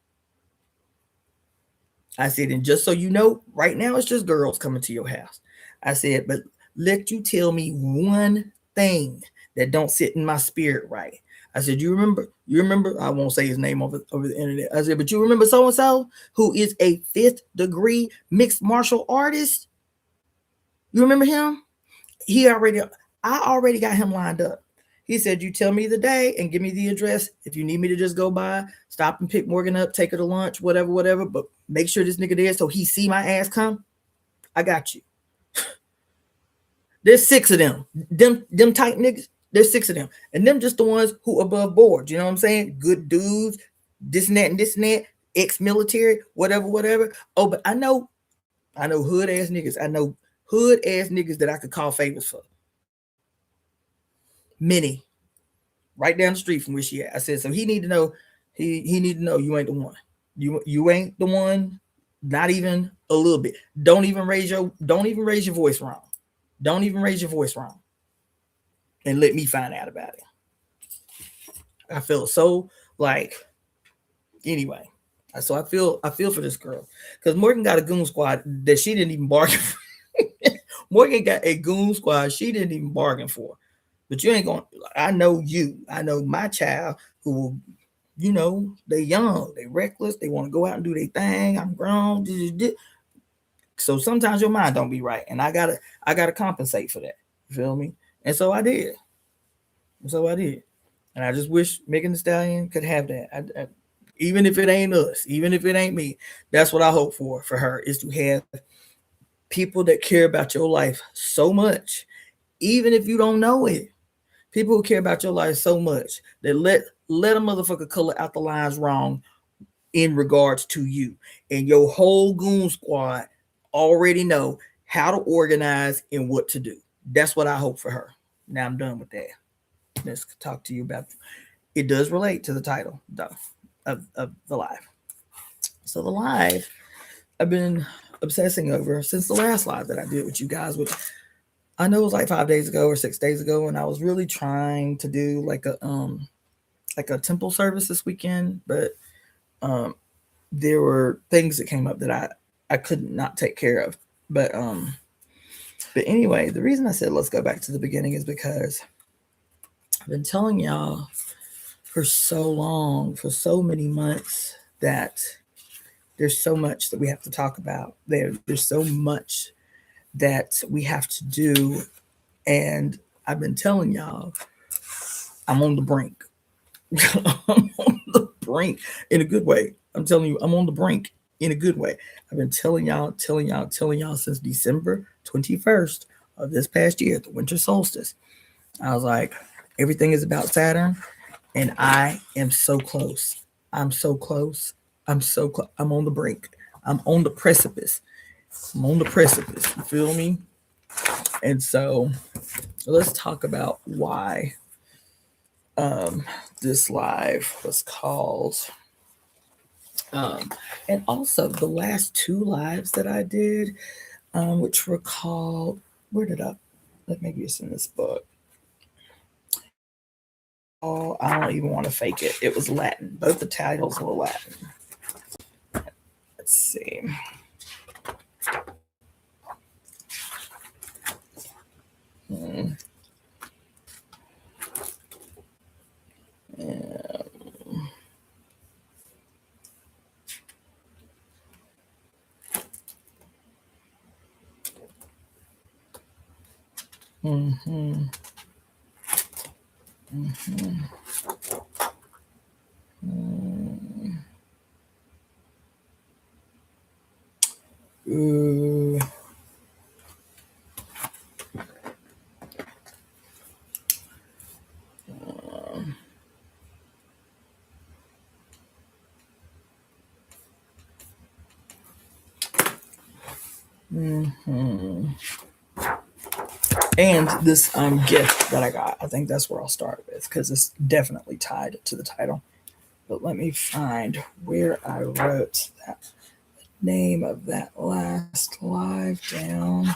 I said, and just so you know, right now it's just girls coming to your house. I said, but let you tell me one thing that don't sit in my spirit right. I said, you remember, I won't say his name over the internet. I said, but you remember so-and-so who is a 5th degree mixed martial artist? You remember him? I already got him lined up. He said, you tell me the day and give me the address. If you need me to just go by, stop and pick Morgan up, take her to lunch, whatever. But make sure this nigga there so he see my ass come. I got you. There's 6 of them. Them tight niggas, there's 6 of them. And them just the ones who above board. You know what I'm saying? Good dudes, this and that, ex-military, whatever. Oh, but I know hood ass niggas. I know hood ass niggas that I could call favors for. Many. Right down the street from where she at. I said, so he need to know, he need to know you ain't the one. You ain't the one, not even a little bit. Don't even raise your voice wrong. Don't even raise your voice wrong. And let me find out about it. I feel so like, anyway. So I feel for this girl. Because Morgan got a goon squad that she didn't even bargain for. Morgan got a goon squad she didn't even bargain for. But you ain't going, I know you. I know my child who will, you know, they young, they reckless, they want to go out and do their thing. I'm grown. So sometimes your mind don't be right. And I gotta compensate for that. You feel me? And so I did. And I just wish Megan Thee Stallion could have that. Even if it ain't us, even if it ain't me, that's what I hope for her, is to have people that care about your life so much, even if you don't know it. People who care about your life so much that let a motherfucker color out the lines wrong in regards to you. And your whole goon squad already know how to organize and what to do. That's what I hope for her. Now I'm done with that. Let's talk to you about it. Does relate to the title though of the live. So the live I've been obsessing over since the last live that I did with you guys, which I know it was like 5 days ago or 6 days ago, and I was really trying to do like a temple service this weekend, but there were things that came up that I could not take care of. But anyway, the reason I said let's go back to the beginning is because I've been telling y'all for so long, for so many months, that there's so much that we have to talk about. There's so much that we have to do. And I've been telling y'all, I'm on the brink. I'm on the brink in a good way. I'm telling you, I'm on the brink in a good way. I've been telling y'all since December 21st of this past year, the winter solstice. I was like, everything is about Saturn, and I am so close. I'm so close. I'm on the brink. I'm on the precipice. You feel me? And so let's talk about why this live was called. And also the last 2 lives that I did, which were called, maybe it's in this book. Oh, I don't even want to fake it. It was Latin. Both the titles were Latin. Let's see. Ooh. And this gift that I got, I think that's where I'll start with, because it's definitely tied to the title. But let me find where I wrote that name of that last live down.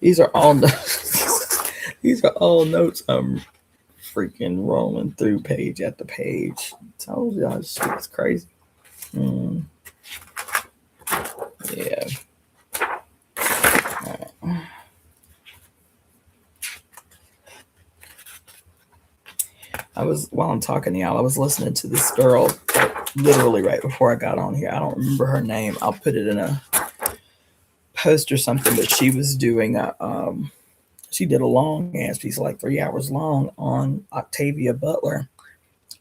These are all notes. These are all notes I'm freaking rolling through page after page. I told y'all this shit is crazy. Yeah. While I'm talking to y'all, I was listening to this girl literally right before I got on here. I don't remember her name. I'll put it in a post or something, but she was doing she did a long ass piece, like 3 hours long, on Octavia Butler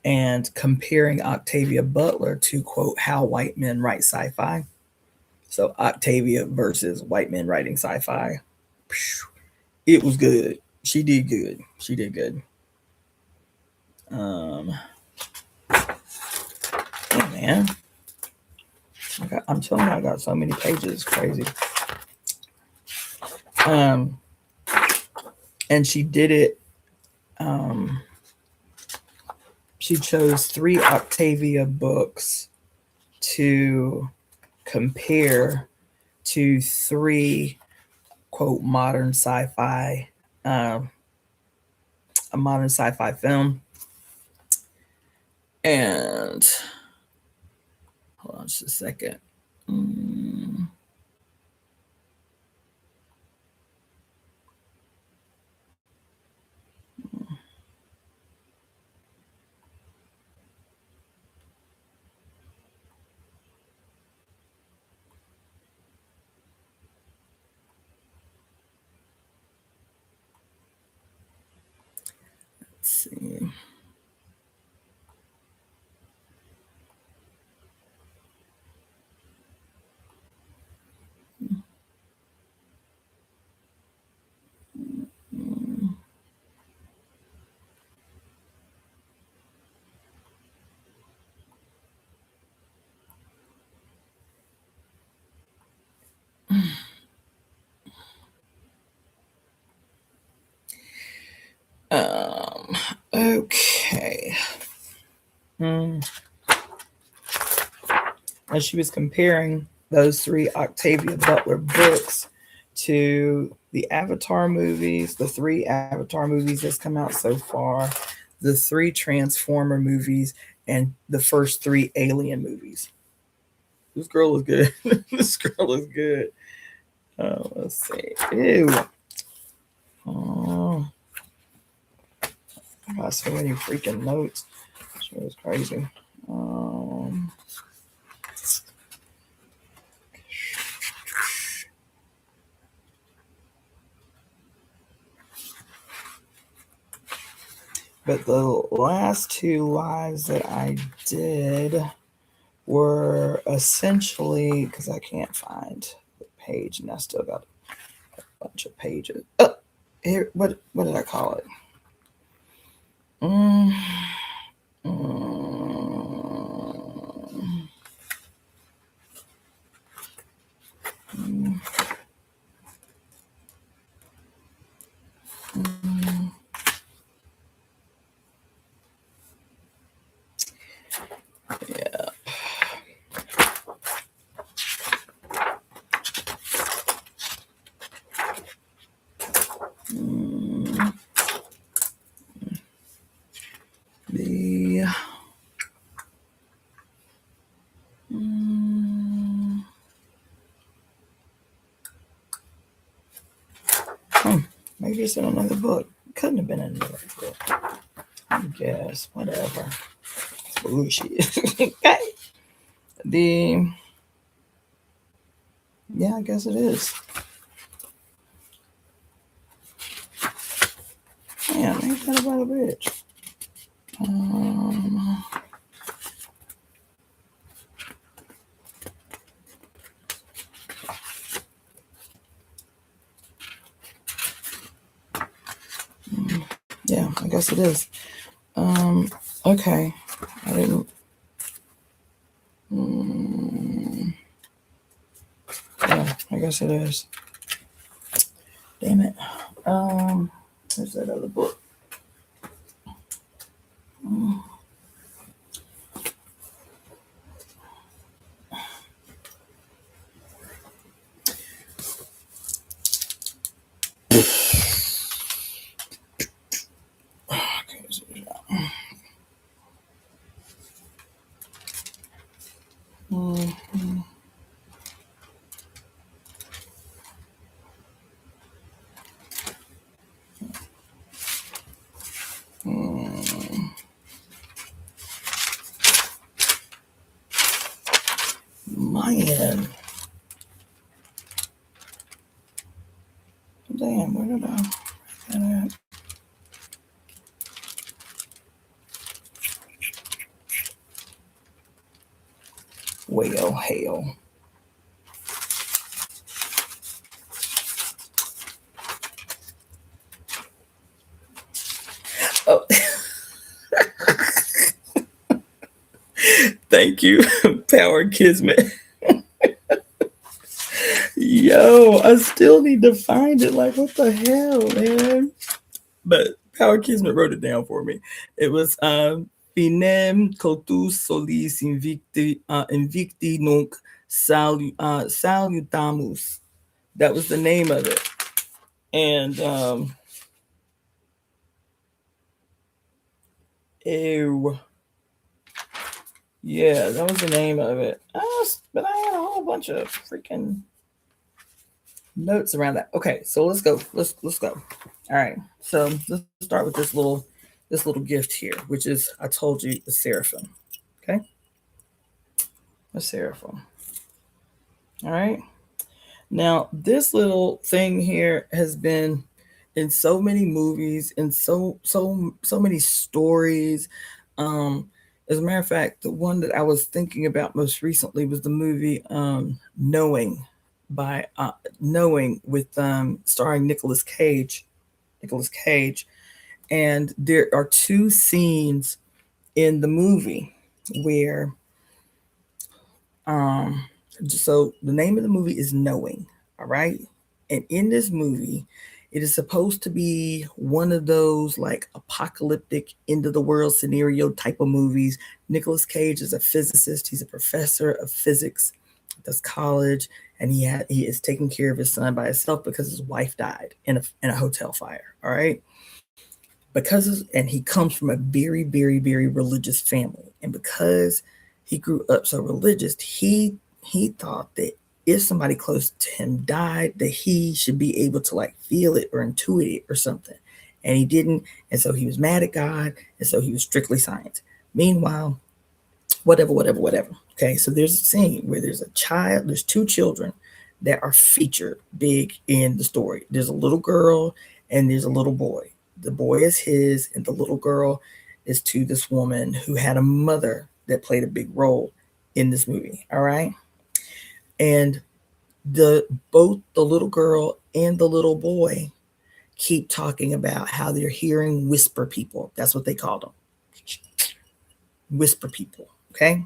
and comparing Octavia Butler to, quote, how white men write sci-fi. So Octavia versus white men writing sci-fi. It was good. She did good. She did good. Yeah, man. I'm telling you, I got so many pages. It's crazy. And she did it. She chose 3 Octavia books to compare to 3, quote, modern sci-fi, a modern sci-fi film. And hold on just a second. Let's see. Okay. And she was comparing those 3 Octavia Butler books to the Avatar movies, the 3 Avatar movies that's come out so far, the 3 Transformer movies, and the first 3 Alien movies. This girl is good. This girl is good. Let's see. Ew. Oh, I got so many freaking notes. She was crazy. But the last 2 lives that I did were essentially, because I can't find the page, and I still got a bunch of pages. Here, what did I call it? Yeah. Maybe it's in another book. Couldn't have been in another book. I guess. Whatever. It's bullshit. Okay. Yeah, I guess it is. Yeah, ain't that about a bitch? Yeah, I guess it is. Okay. I didn't. Yeah, I guess it is. Damn it. There's that other book. Okay, so lion. Damn, where did I write that at? Well, hell. Oh, thank you, Power Kismet. Yo, I still need to find it. Like, what the hell, man? But Power Kismet wrote it down for me. It was Finem Cotus Solis Invicti Nunc Salutamus. That was the name of it. And ew. Yeah, that was the name of it. But I had a whole bunch of freaking notes around that. Okay, so let's go. Let's go. All right. So let's start with this little gift here, which is, I told you, the seraphim. Okay, a seraphim. All right. Now this little thing here has been in so many movies and so many stories. As a matter of fact, the one that I was thinking about most recently was the movie Knowing by Knowing with starring Nicolas Cage. And there are two scenes in the movie where so the name of the movie is Knowing, all right? And in this movie, it is supposed to be one of those like apocalyptic end of the world scenario type of movies. Nicolas Cage is a physicist. He's a professor of physics at this college, and he is taking care of his son by himself because his wife died in a hotel fire. All right. And he comes from a very, very, very religious family. And because he grew up so religious, he thought that if somebody close to him died, that he should be able to like feel it or intuit it or something. And he didn't. And so he was mad at God. And so he was strictly science. Meanwhile, whatever. Okay, so there's a scene where there's two children that are featured big in the story. There's a little girl and there's a little boy. The boy is his, and the little girl is to this woman who had a mother that played a big role in this movie. All right. And both the little girl and the little boy keep talking about how they're hearing whisper people. That's what they call them. Whisper people. Okay.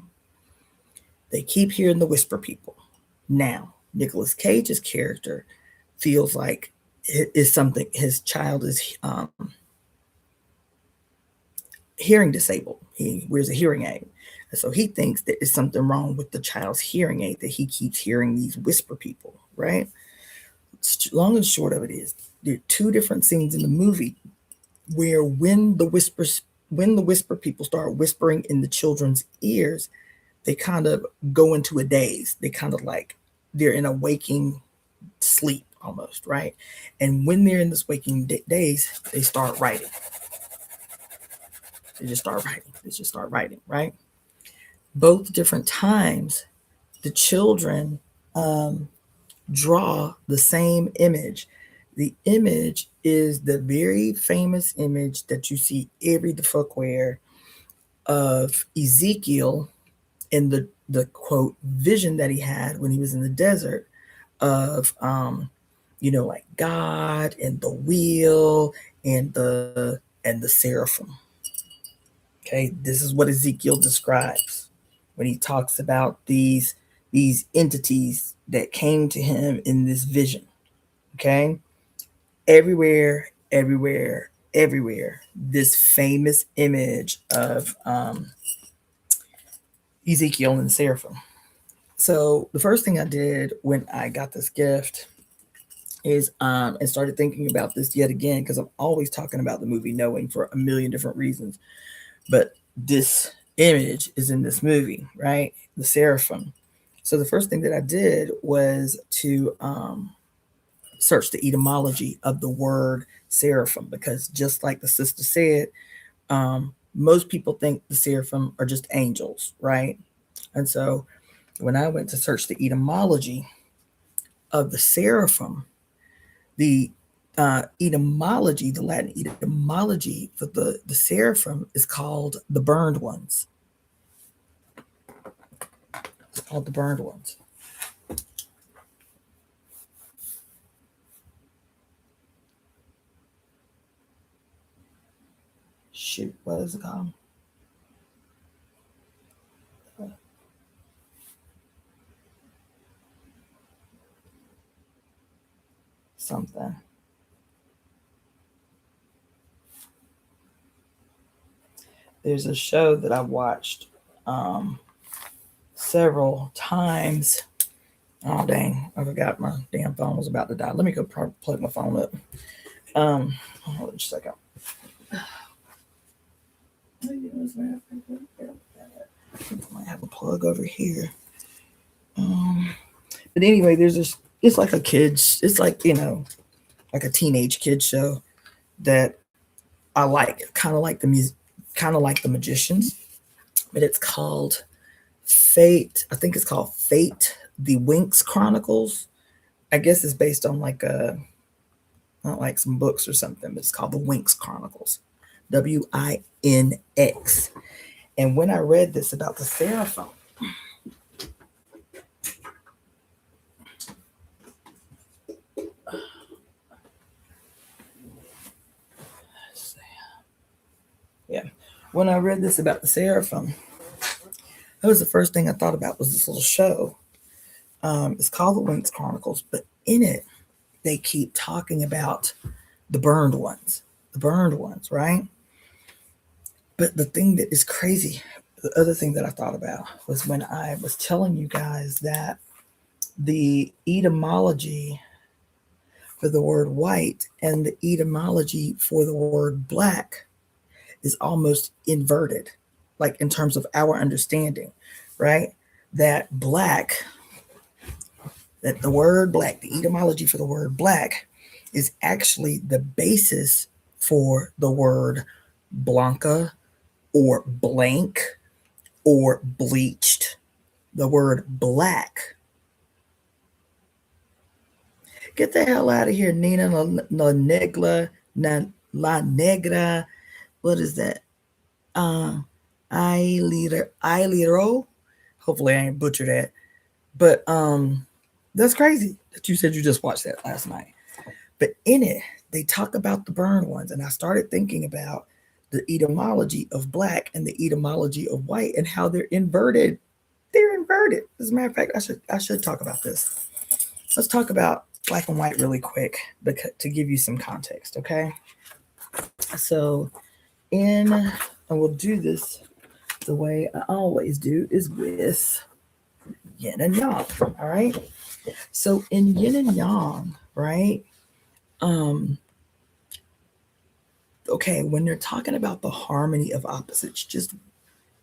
They keep hearing the whisper people. Now, Nicolas Cage's character feels like it is something his child is hearing disabled. He wears a hearing aid. And so he thinks there is something wrong with the child's hearing aid, that he keeps hearing these whisper people, right? Long and short of it is, there are two different scenes in the movie where when the whisper people start whispering in the children's ears, they kind of go into a daze. They kind of like, they're in a waking sleep almost, right? And when they're in this waking daze, they start writing. They just start writing, right? Both different times, the children draw the same image. The image is the very famous image that you see every the fuck where of Ezekiel in the quote vision that he had when he was in the desert of like God and the wheel and the seraphim. Okay, this is what Ezekiel describes when he talks about these entities that came to him in this vision. Okay, everywhere, this famous image of Ezekiel and the seraphim. So the first thing I did when I got this gift is and started thinking about this yet again, because I'm always talking about the movie Knowing for a million different reasons. But this image is in this movie, right? The seraphim. So the first thing that I did was to search the etymology of the word seraphim, because just like the sister said, most people think the seraphim are just angels, right? And so when I went to search the etymology of the seraphim, the etymology, the Latin etymology for the seraphim is called the burned ones. It's called the burned ones. Shoot, what is it called? Something. There's a show that I watched several times. Oh dang, I forgot my damn phone was about to die. Let me go plug my phone up. Hold on just a second. I might have a plug over here. But anyway, there's this, it's like a kid's, it's like, you know, like a teenage kid show that I like, kind of like the music, kind of like the Magicians, but it's called Fate. I think it's called Fate, the Winx Chronicles. I guess it's based on like not like some books or something, but it's called the Winx Chronicles, WINX. And when I read this about the seraphim, yeah, when I read this about the seraphim, that was the first thing I thought about was this little show. It's called the Winx Chronicles, but in it, they keep talking about the burned ones, right? But the thing that is crazy, the other thing that I thought about was when I was telling you guys that the etymology for the word white and the etymology for the word black is almost inverted, like in terms of our understanding, right? That black, that the word black, the etymology for the word black is actually the basis for the word blanca or blank or bleached. The word black. Get the hell out of here, Nina La Negra. What is that? Iliro. Hopefully I ain't butchered that. But that's crazy that you said you just watched that last night. But in it, they talk about the burned ones, and I started thinking about the etymology of black and the etymology of white and how they're inverted. They're inverted. As a matter of fact, I should talk about this. Let's talk about black and white really quick to give you some context, okay? So and we'll do this the way I always do, is with yin and yang, all right? So in yin and yang, right? Okay, when they're talking about the harmony of opposites, just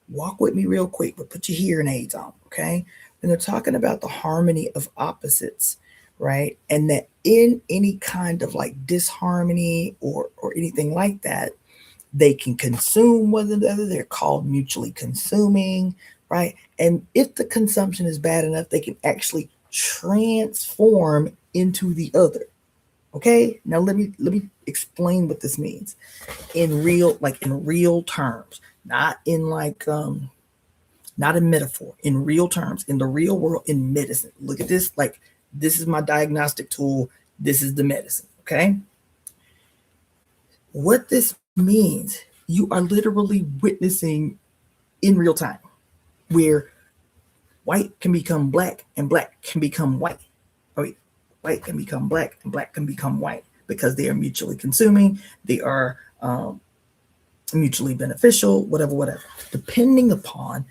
walk with me real quick, but put your hearing aids on, okay? When they're talking about the harmony of opposites, right? And that in any kind of like disharmony or anything like that, they can consume one another. They're called mutually consuming, right? And if the consumption is bad enough, they can actually transform into the other. Okay, now let me explain what this means in real terms, not in like not in metaphor, in real terms, in the real world, in medicine. Look at this, like this is my diagnostic tool, this is the medicine. Okay, what this means, you are literally witnessing in real time where white can become black and black can become white. Oh, wait, white can become black and black can become white because they are mutually consuming. They are mutually beneficial, whatever, depending upon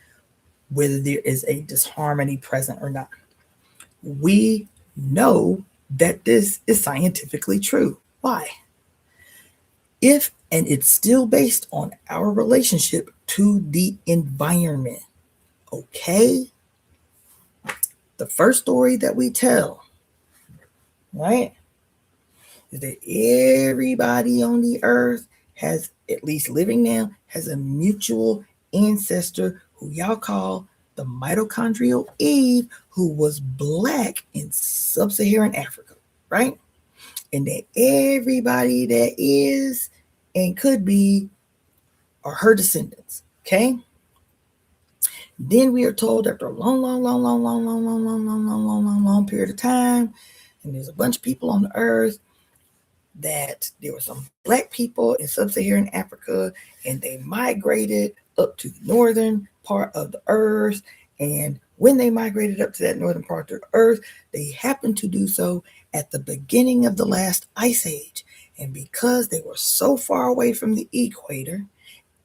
whether there is a disharmony present or not. We know that this is scientifically true. Why? And it's still based on our relationship to the environment. Okay? The first story that we tell, right, is that everybody on the earth has, at least living now, has a mutual ancestor who y'all call the mitochondrial Eve who was black in sub-Saharan Africa, right? And that everybody that is and could be are her descendants, okay? Then we are told after a long period of time, and there's a bunch of people on the earth, that there were some black people in sub-Saharan Africa, and they migrated up to the northern part of the earth. And when they migrated up to that northern part of the earth, they happened to do so at the beginning of the last ice age. And because they were so far away from the equator,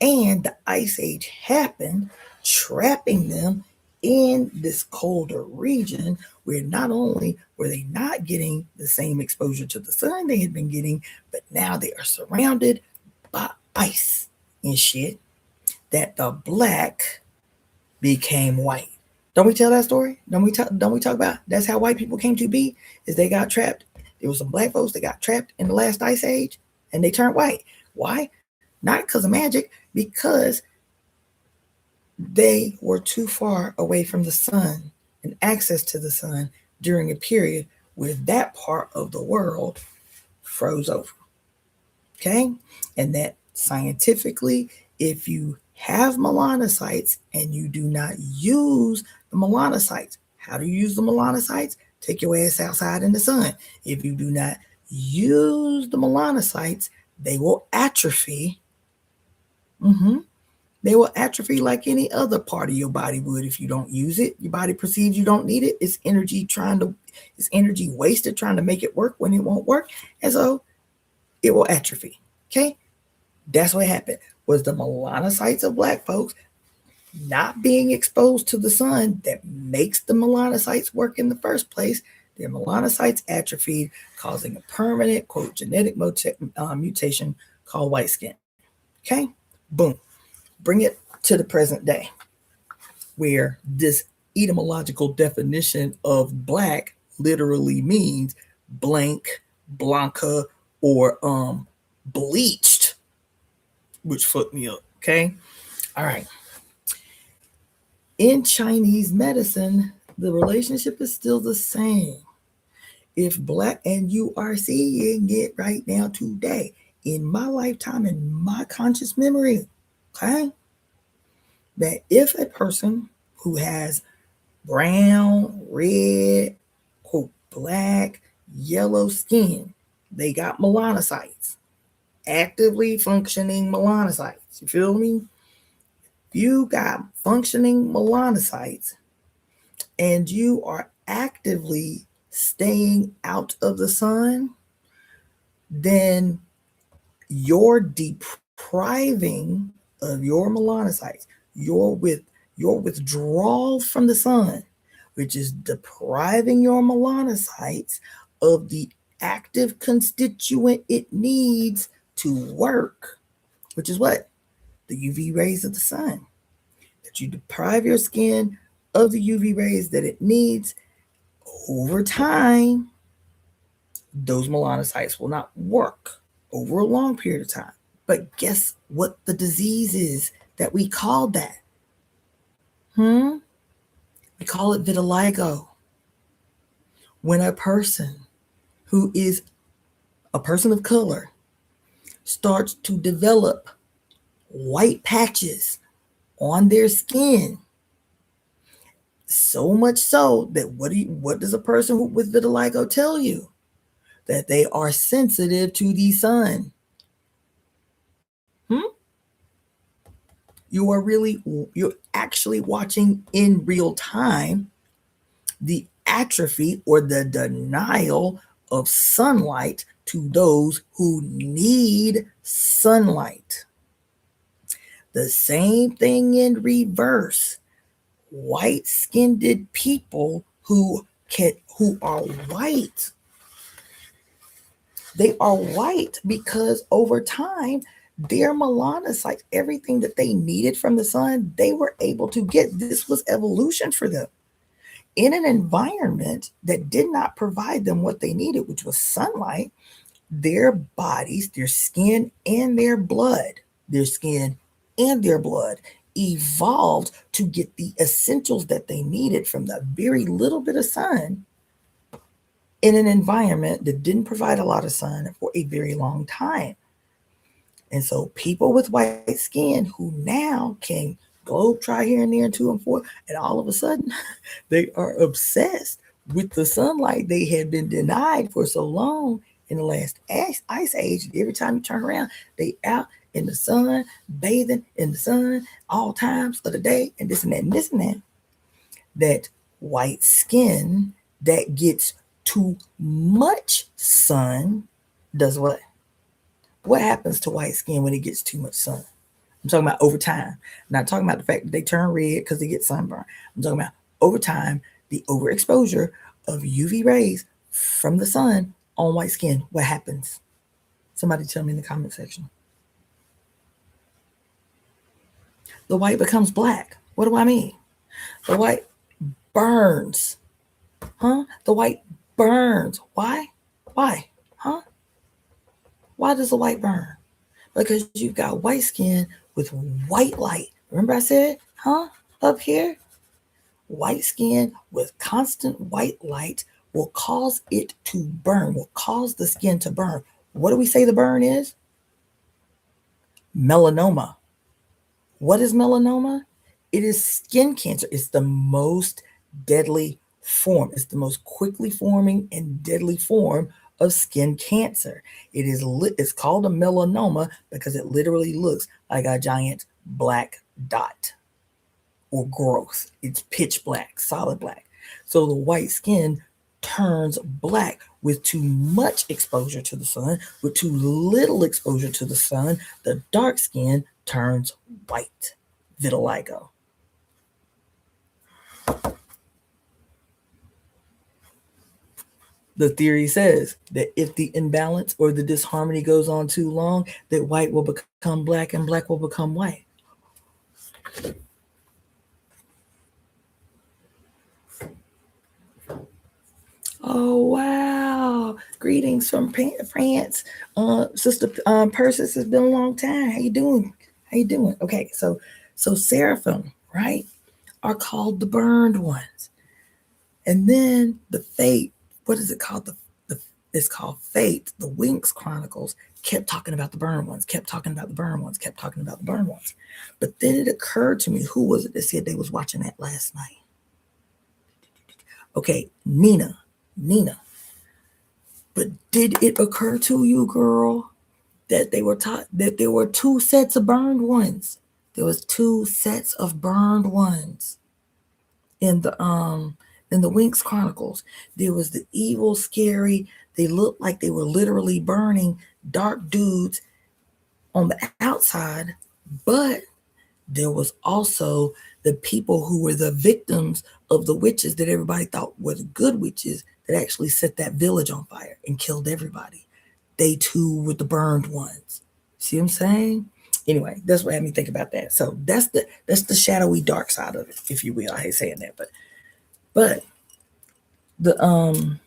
and the ice age happened, trapping them in this colder region where not only were they not getting the same exposure to the sun they had been getting, but now they are surrounded by ice and shit, that the black became white. Don't we tell that story? Don't we talk about that's how white people came to be? Is they got trapped. There was some black folks that got trapped in the last ice age and they turned white. Why? Not because of magic, because they were too far away from the sun and access to the sun during a period where that part of the world froze over. Okay? And that scientifically, if you have melanocytes and you do not use the melanocytes, how do you use the melanocytes? Take your ass outside in the sun. If you do not use the melanocytes, they will atrophy. They will atrophy like any other part of your body would. If you don't use it, your body perceives you don't need it. It's energy wasted trying to make it work when it won't work. And so it will atrophy. Okay? That's what happened. Was the melanocytes of black folks not being exposed to the sun that makes the melanocytes work in the first place. Their melanocytes atrophied, causing a permanent, quote, genetic mutation called white skin. Okay? Boom. Bring it to the present day, where this etymological definition of black literally means blank, blanca, or bleached, which fucked me up. Okay? All right. In Chinese medicine, the relationship is still the same. If black, and you are seeing it right now today, in my lifetime, in my conscious memory, okay, that if a person who has brown, red, quote, black, yellow skin, they got melanocytes, actively functioning melanocytes. You feel me? You got functioning melanocytes and you are actively staying out of the sun, then you're depriving of your melanocytes, your withdrawal from the sun, which is depriving your melanocytes of the active constituent it needs to work, which is what? The UV rays of the sun. That you deprive your skin of the UV rays that it needs. Over time, those melanocytes will not work over a long period of time. But guess what the disease is that we call that? We call it vitiligo. When a person who is a person of color starts to develop white patches on their skin, so much so that what does a person with vitiligo tell you? That they are sensitive to the sun. You're actually watching in real time the atrophy or the denial of sunlight to those who need sunlight. The same thing in reverse. White-skinned people who are white, they are white because over time their melanocytes, everything that they needed from the sun, they were able to get. This was evolution for them. In an environment that did not provide them what they needed, which was sunlight, their bodies, their skin and their blood evolved to get the essentials that they needed from the very little bit of sun in an environment that didn't provide a lot of sun for a very long time. And so people with white skin who now can globe try here and there and 2 and 4, and all of a sudden they are obsessed with the sunlight they had been denied for so long in the last ice age. Every time you turn around, they out in the sun, bathing in the sun, all times of the day, and this and that and this and that. That white skin that gets too much sun does what? What happens to white skin when it gets too much sun? I'm talking about over time. I'm not talking about the fact that they turn red because they get sunburn. I'm talking about over time, the overexposure of UV rays from the sun on white skin. What happens? Somebody tell me in the comment section. The white becomes black. What do I mean? The white burns. Huh? The white burns. Why? Why? Huh? Why does the white burn? Because you've got white skin with white light. Remember I said, huh? Up here? White skin with constant white light will cause it to burn, will cause the skin to burn. What do we say the burn is? Melanoma. What is melanoma? It is skin cancer. It's the most deadly form. It's the most quickly forming and deadly form of skin cancer. It's called a melanoma because it literally looks like a giant black dot or growth. It's pitch black, solid black. So the white skin turns black with too much exposure to the sun, with too little exposure to the sun. The dark skin turns white. Vitiligo. The theory says that if the imbalance or the disharmony goes on too long, that white will become black and black will become white. Oh, wow. Greetings from France. Sister Persis, it's been a long time. How you doing? How you doing? Okay, so seraphim, right, are called the burned ones. And then the fate, what is it called? It's called Fate. The Winx Chronicles kept talking about the burned ones, kept talking about the burned ones, kept talking about the burned ones. But then it occurred to me, who was it that said they was watching that last night? Okay, Nina. But did it occur to you, girl, that they were taught that there were two sets of burned ones? There was two sets of burned ones in the Winx Chronicles. There was the evil, scary, they looked like they were literally burning dark dudes on the outside, but there was also the people who were the victims of the witches that everybody thought were the good witches that actually set that village on fire and killed everybody. They too were the burned ones. See what I'm saying? Anyway, that's what had me think about that. So that's the shadowy dark side of it, if you will. I hate saying that, but the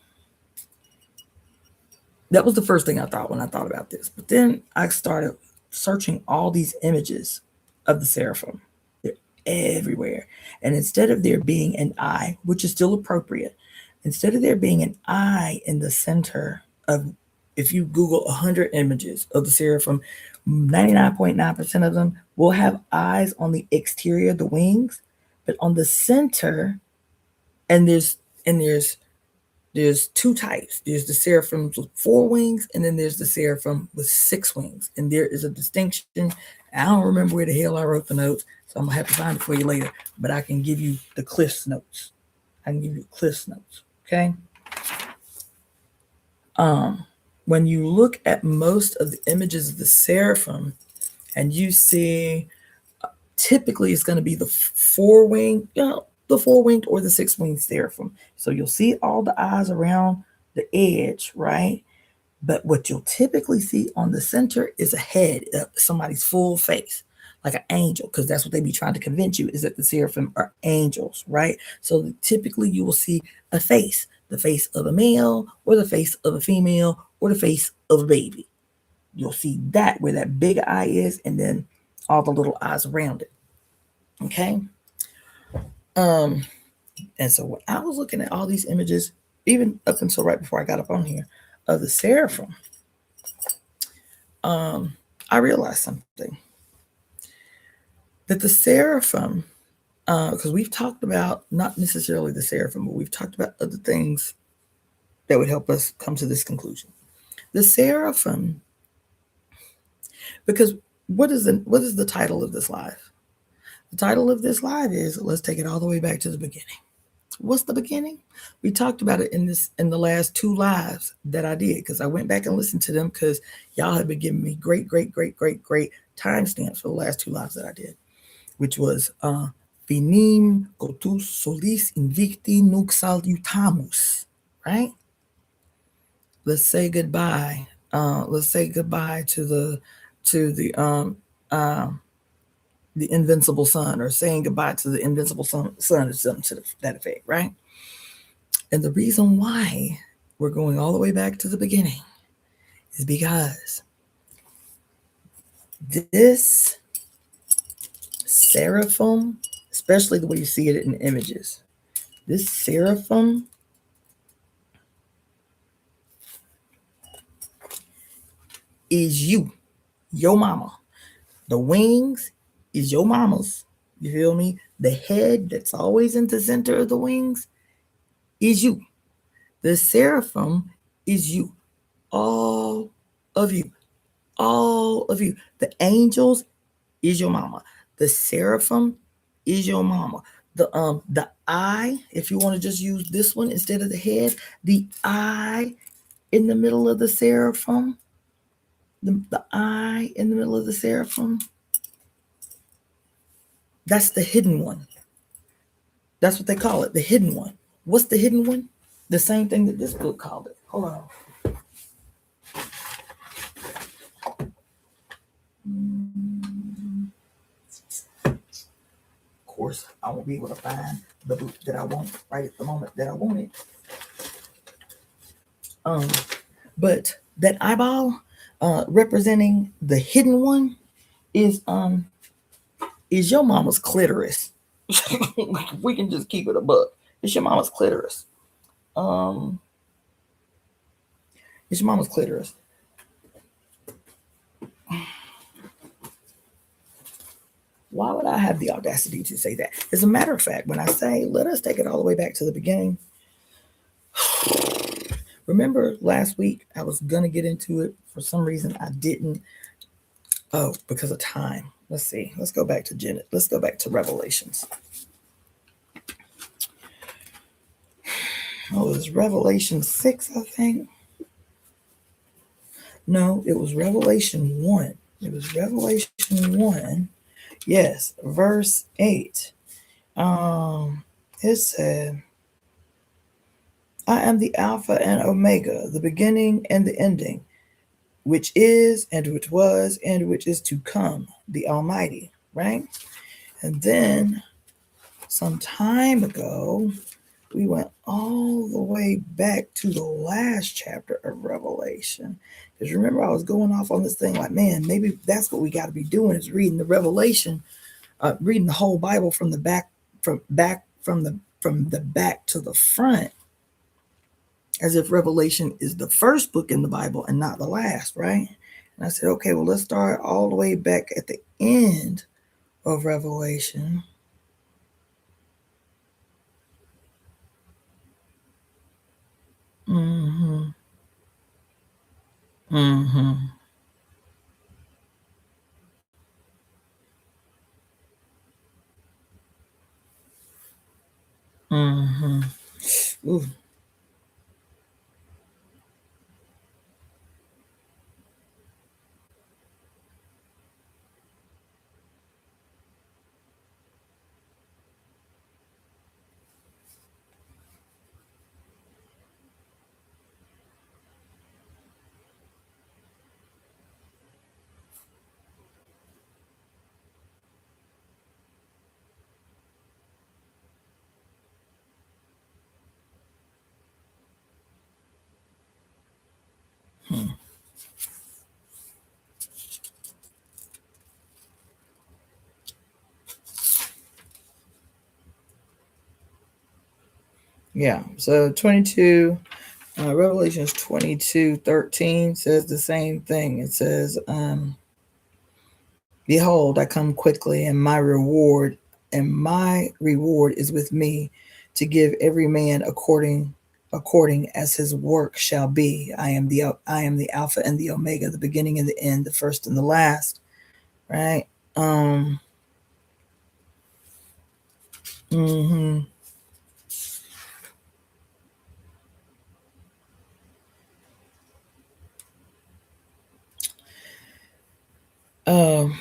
that was the first thing I thought when I thought about this. But then I started searching all these images of the seraphim. They're everywhere. And instead of there being an eye, which is still appropriate, instead of there being an eye in the center of, if you Google 100 images of the seraphim, 99.9% of them will have eyes on the exterior, the wings, but on the center, and there's two types. There's the seraphims with 4 wings, and then there's the seraphim with 6 wings. And there is a distinction. I don't remember where the hell I wrote the notes, so I'm going to have to find it for you later. But I can give you the Cliff's notes. Okay? When you look at most of the images of the seraphim, and you see, typically it's going to be the 4-wing, the 4-winged or the 6-winged seraphim. So you'll see all the eyes around the edge, right? But what you'll typically see on the center is a head, somebody's full face, like an angel, because that's what they be trying to convince you, is that the seraphim are angels, right? So typically you will see a face, the face of a male or the face of a female or the face of a baby. You'll see that where that big eye is, and then all the little eyes around it. Okay. And so when I was looking at all these images, even up until right before I got up on here, of the seraphim, I realized something. That the seraphim, because we've talked about not necessarily the seraphim, but we've talked about other things that would help us come to this conclusion. The seraphim, because what is the title of this live? The title of this live is, let's take it all the way back to the beginning. What's the beginning? We talked about it in the last 2 lives that I did, because I went back and listened to them, because y'all have been giving me great timestamps for the last 2 lives that I did, which was Finim Gotus Solis Invicti Nunc Salutamus, right? Let's say goodbye. Let's say goodbye to the invincible son, or saying goodbye to the invincible son, or something to that effect, right? And the reason why we're going all the way back to the beginning is because this seraphim, especially the way you see it in images, this seraphim is you, your mama. The wings is your mama's. You feel me? The head that's always in the center of the wings is you. The seraphim is you. All of you. All of you. The angels is your mama. The seraphim is your mama. The eye, if you want to just use this one instead of the head, the eye in the middle of the seraphim, the eye in the middle of the seraphim, that's the hidden one. That's what they call it, the hidden one. What's the hidden one? The same thing that this book called it. Hold on. Of course, I won't be able to find the book that I want right at the moment that I want it. But that eyeball representing the hidden one is your mama's clitoris. We can just keep it a buck. It's your mama's clitoris. It's your mama's clitoris. Why would I have the audacity to say that? As a matter of fact, when I say, let us take it all the way back to the beginning, remember last week I was going to get into it. For some reason, I didn't. Oh, because of time. Let's see. Let's go back to Janet. Let's go back to Revelations. Oh, it was Revelation 6, I think. No, it was Revelation 1. It was Revelation 1. Yes, verse 8. It said, I am the Alpha and Omega, the beginning and the ending, which is and which was and which is to come, the Almighty, right? And then some time ago, we went all the way back to the last chapter of Revelation. Because remember, I was going off on this thing like, man, maybe that's what we got to be doing, is reading the Revelation, reading the whole Bible from the back, from the back to the front, as if Revelation is the first book in the Bible and not the last, right? And I said, okay, well, let's start all the way back at the end of Revelation. Mm-hmm. Mm-hmm. Mm-hmm. Ooh. Yeah. So 22, Revelations 22:13 says the same thing. It says, behold, I come quickly, and my reward is with me, to give every man according as his work shall be. I am the Alpha and the Omega, the beginning and the end, the first and the last. Right? Um. Hmm. Um.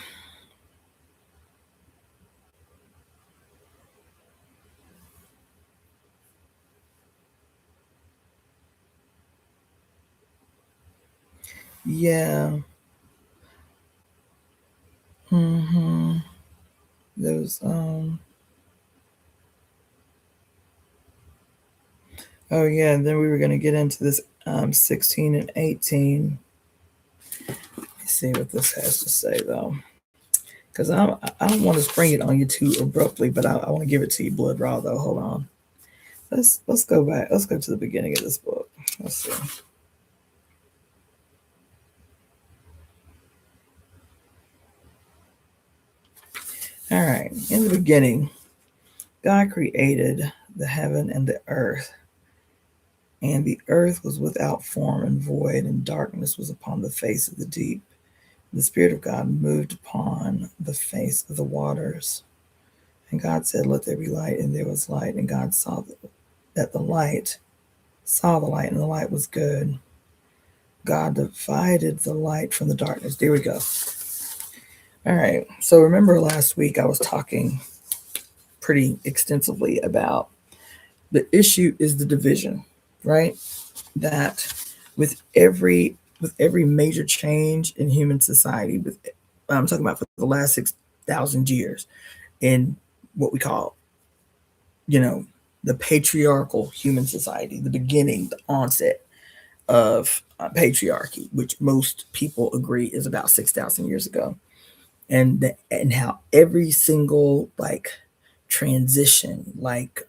Yeah. Hmm. There's Oh yeah. And then we were gonna get into this 16 and 18. Let's see what this has to say though. Because I don't want to spring it on you too abruptly, but I want to give it to you blood raw though. Hold on. Let's go back. Let's go to the beginning of this book. Let's see. All right. In the beginning, God created the heaven and the earth, and the earth was without form and void, and darkness was upon the face of the deep. The Spirit of God moved upon the face of the waters. And God said, "Let there be light," and there was light. And God that the light saw the light, and the light was good. God divided the light from the darkness. There we go. All right. So remember last week I was talking pretty extensively about the issue is the division, right? That with every major change in human society, with I'm talking about for the last 6,000 years in what we call, you know, the patriarchal human society, the beginning, the onset of patriarchy, which most people agree is about 6,000 years ago, and how every single like transition, like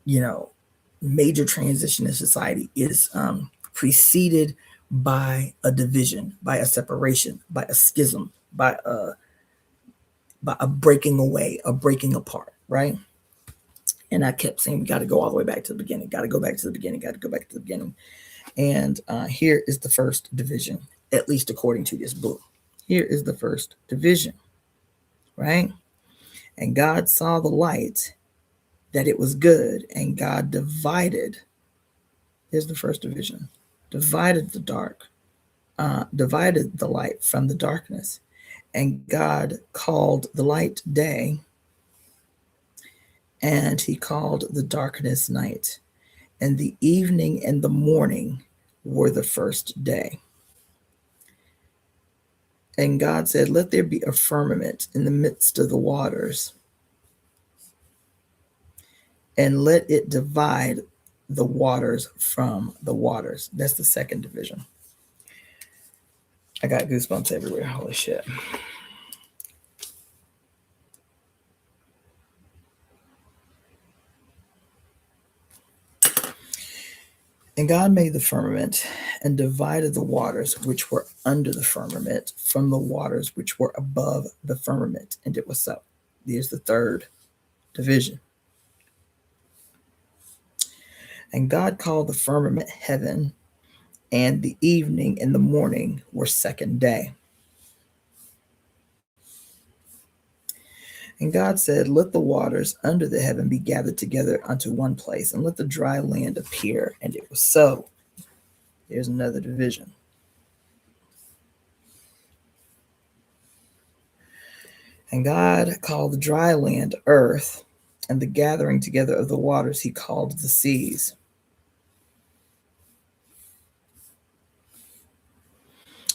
you know, major transition in society is preceded by a division, by a separation, by a schism, by a breaking away, a breaking apart, right? And I kept saying we got to go all the way back to the beginning, got to go back to the beginning, got to go back to the beginning. And here is the first division, at least according to this book. Here is the first division, right? And God saw the light, that it was good, and God divided. Here's the first division: divided the dark, divided the light from the darkness. And God called the light day, and he called the darkness night. And the evening and the morning were the first day. And God said, "Let there be a firmament in the midst of the waters, and let it divide the waters from the waters." That's the second division. I got goosebumps everywhere. Holy shit. And God made the firmament and divided the waters which were under the firmament from the waters which were above the firmament. And it was so. Here's the third division. And God called the firmament heaven, and the evening and the morning were second day. And God said, "Let the waters under the heaven be gathered together unto one place, and let the dry land appear." And it was so. There's another division. And God called the dry land earth, and the gathering together of the waters he called the seas.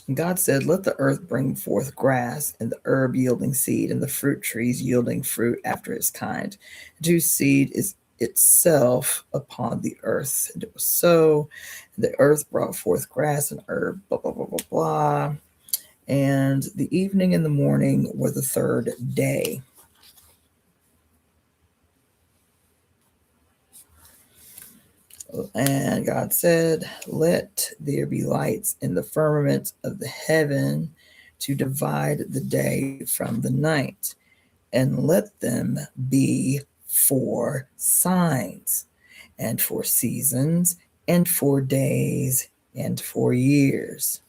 And God said, "Let the earth bring forth grass, and the herb yielding seed, and the fruit trees yielding fruit after its kind, and whose seed is itself upon the earth." And it was so. And the earth brought forth grass and herb, blah, blah, blah, blah, blah. And the evening and the morning were the third day. And God said, let there be lights in the firmament of the heaven to divide the day from the night, and let them be for signs, and for seasons, and for days, and for years.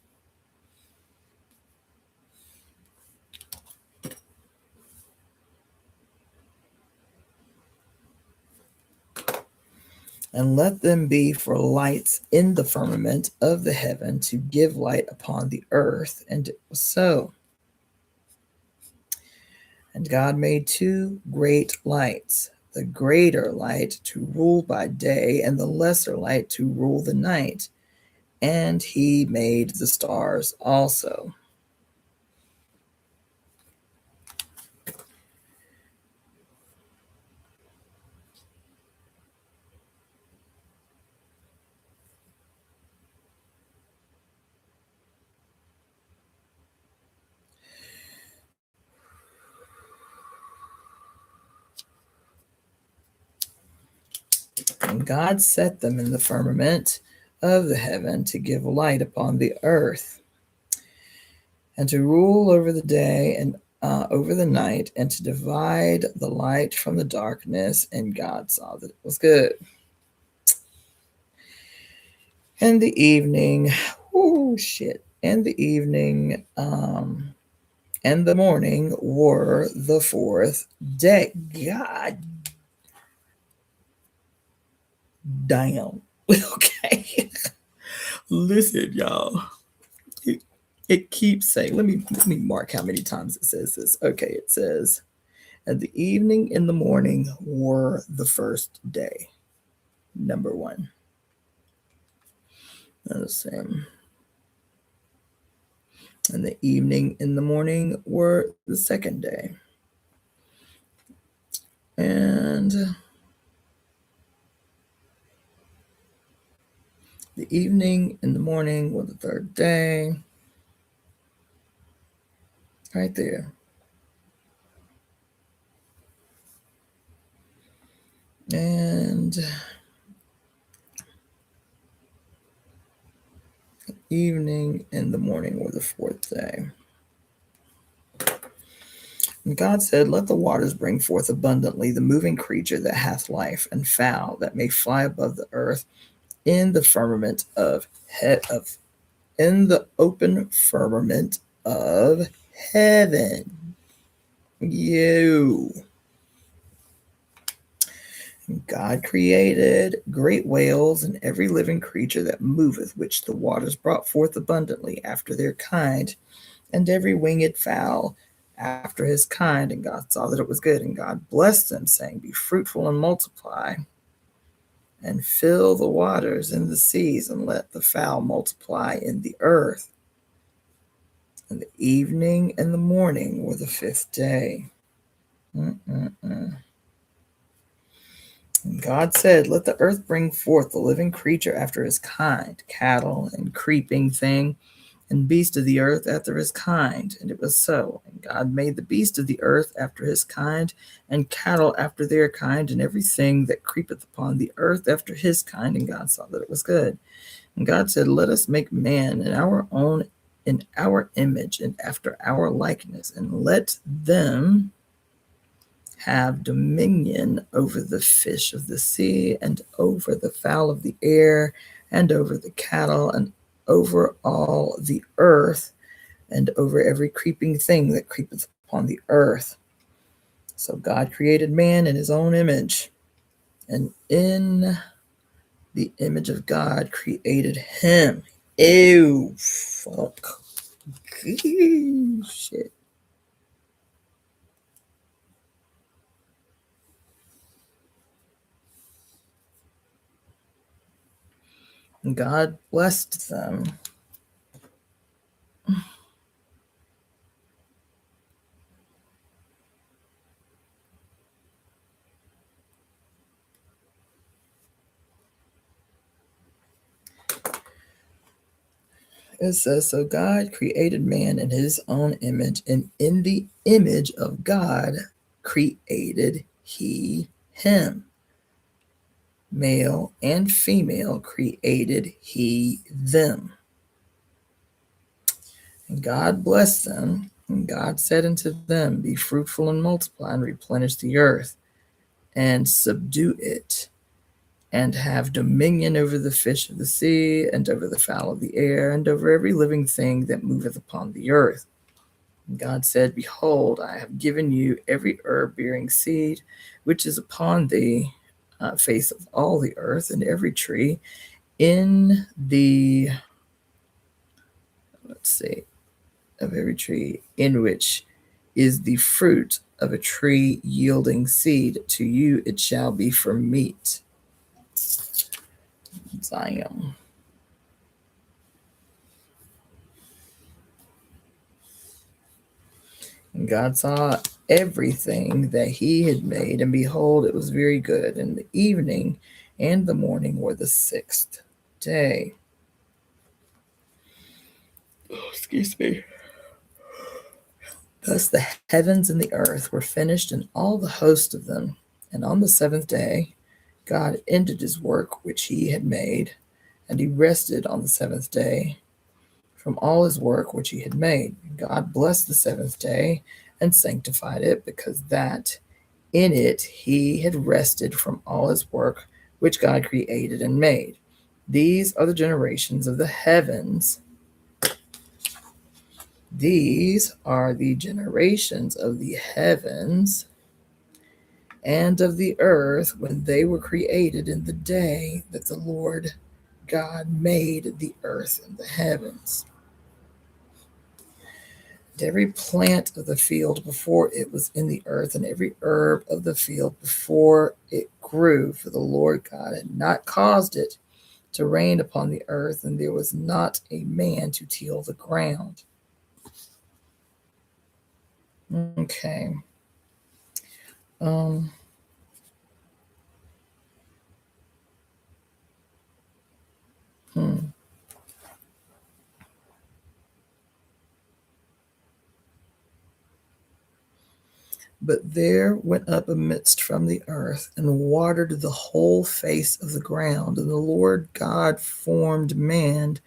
And let them be for lights in the firmament of the heaven to give light upon the earth. And it was so. And God made two great lights, the greater light to rule by day, and the lesser light to rule the night. And he made the stars also. And God set them in the firmament of the heaven to give light upon the earth, and to rule over the day and over the night, and to divide the light from the darkness. And God saw that it was good. And the evening, and the evening and the morning were the fourth day. God damn. Okay. Listen, y'all. It keeps saying, let me mark how many times it says this. Okay, it says, and the evening and the morning were the first day. Number one. The same. And the evening and the morning were the second day. And the evening and the morning were the third day. Right there. And evening and the morning were the fourth day. And God said, let the waters bring forth abundantly the moving creature that hath life, and fowl that may fly above the earth in the firmament in the open firmament of heaven. God created great whales and every living creature that moveth, which the waters brought forth abundantly after their kind, and every winged fowl after his kind. And God saw that it was good. And God blessed them, saying, be fruitful and multiply, and fill the waters in the seas, and let the fowl multiply in the earth. And the evening and the morning were the fifth day. And God said, let the earth bring forth the living creature after his kind, cattle and creeping thing, and beast of the earth after his kind. And it was so. And God made the beast of the earth after his kind, and cattle after their kind, and everything that creepeth upon the earth after his kind. And God saw that it was good. And God said, let us make man in our image, and after our likeness, and let them have dominion over the fish of the sea, and over the fowl of the air, and over the cattle, and over all the earth, and over every creeping thing that creepeth upon the earth. So God created man in his own image, and in the image of God created him. Ew, fuck. Shit. And God blessed them. It says, so God created man in his own image, and in the image of God created he him. Male and female created he them. And God blessed them, and God said unto them, Be fruitful and multiply, and replenish the earth, and subdue it, and have dominion over the fish of the sea, and over the fowl of the air, and over every living thing that moveth upon the earth. And God said, Behold, I have given you every herb bearing seed, which is upon the face of all the earth, and every tree in the, of every tree in which is the fruit of a tree yielding seed. To you it shall be for meat. Zion. And God saw everything that he had made, and behold, it was very good. And the evening and the morning were the sixth day. Oh, excuse me. Thus the heavens and the earth were finished, and all the host of them. And on the seventh day, God ended his work which he had made, and he rested on the seventh day from all his work which he had made. God blessed the seventh day and sanctified it, because that in it he had rested from all his work which God created and made. These are the generations of the heavens. These are the generations of the heavens and of the earth when they were created in the day that the Lord God made the earth and the heavens. And every plant of the field before it was in the earth, and every herb of the field before it grew, for the Lord God had not caused it to rain upon the earth, and there was not a man to till the ground. Okay. But there went up a mist from the earth, and watered the whole face of the ground. And the Lord God formed man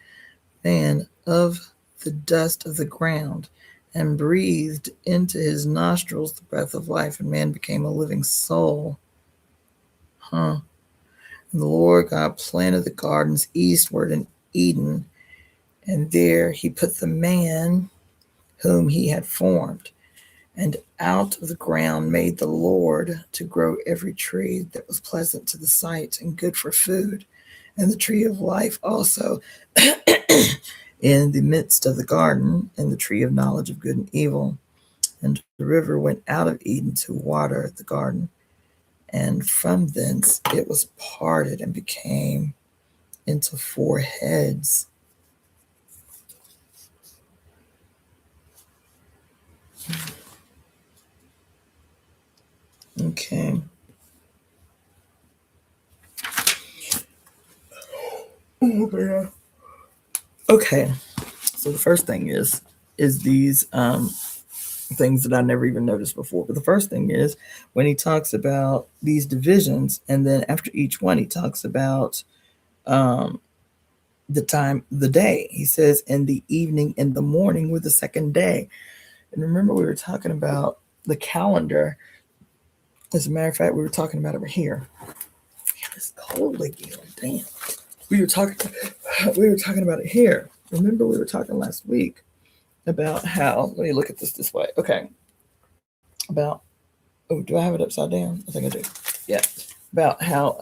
of the dust of the ground, and breathed into his nostrils the breath of life, and man became a living soul. And the Lord God planted the gardens eastward in Eden, and there he put the man whom he had formed. And out of the ground made the Lord to grow every tree that was pleasant to the sight and good for food, and the tree of life also in the midst of the garden, and the tree of knowledge of good and evil. And the river went out of Eden to water the garden, and from thence it was parted and became into four heads. Okay. Oh, man. Okay. So the first thing is these things that I never even noticed before. But the first thing is when he talks about these divisions, and then after each one, he talks about the time, the day. He says, and the evening and the morning were the second day. And remember, we were talking about the calendar. As a matter of fact, we were talking about over here. It's cold again. Damn. We were talking about it here. Remember, we were talking last week about how, let me look at this way. Okay. About, oh, do I have it upside down? I think I do. Yeah. About how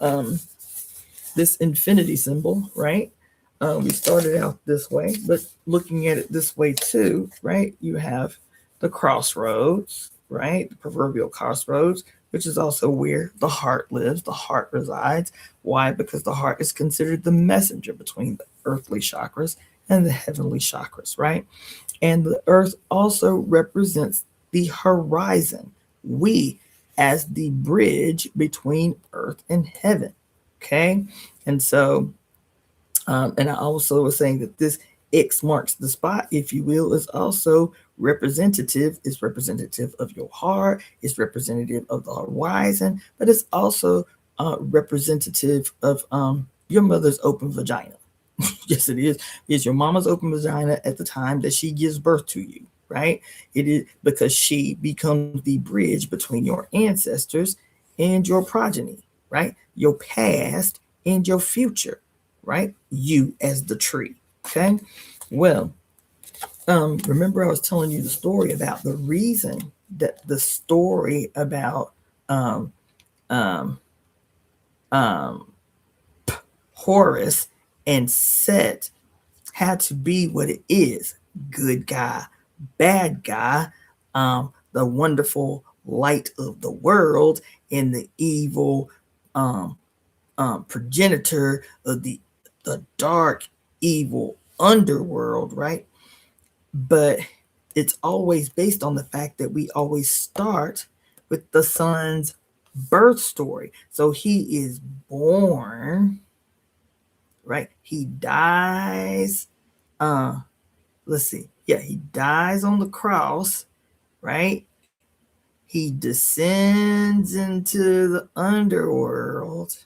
this infinity symbol, right? We started out this way, but looking at it this way too, right? You have the crossroads, right? The proverbial crossroads, which is also where the heart lives, the heart resides. Why? Because the heart is considered the messenger between the earthly chakras and the heavenly chakras, right? And the earth also represents the horizon. We as the bridge between earth and heaven. Okay. And so, and I also was saying that this X marks the spot, if you will, is also representative. It's representative of your heart. It's representative of the horizon, but it's also representative of your mother's open vagina. Yes, it is. It's your mama's open vagina at the time that she gives birth to you, right? It is because she becomes the bridge between your ancestors and your progeny, right? Your past and your future, right? You as the tree. Okay. Well, remember I was telling you the story about the reason that the story about um, um, um, Horus and Set had to be what it is: good guy, bad guy, the wonderful light of the world, and the evil um, progenitor of the dark, evil underworld, right? But it's always based on the fact that we always start with the son's birth story. So he is born, right? He dies. Uh, let's see. Yeah, he dies on the cross, right? He descends into the underworld,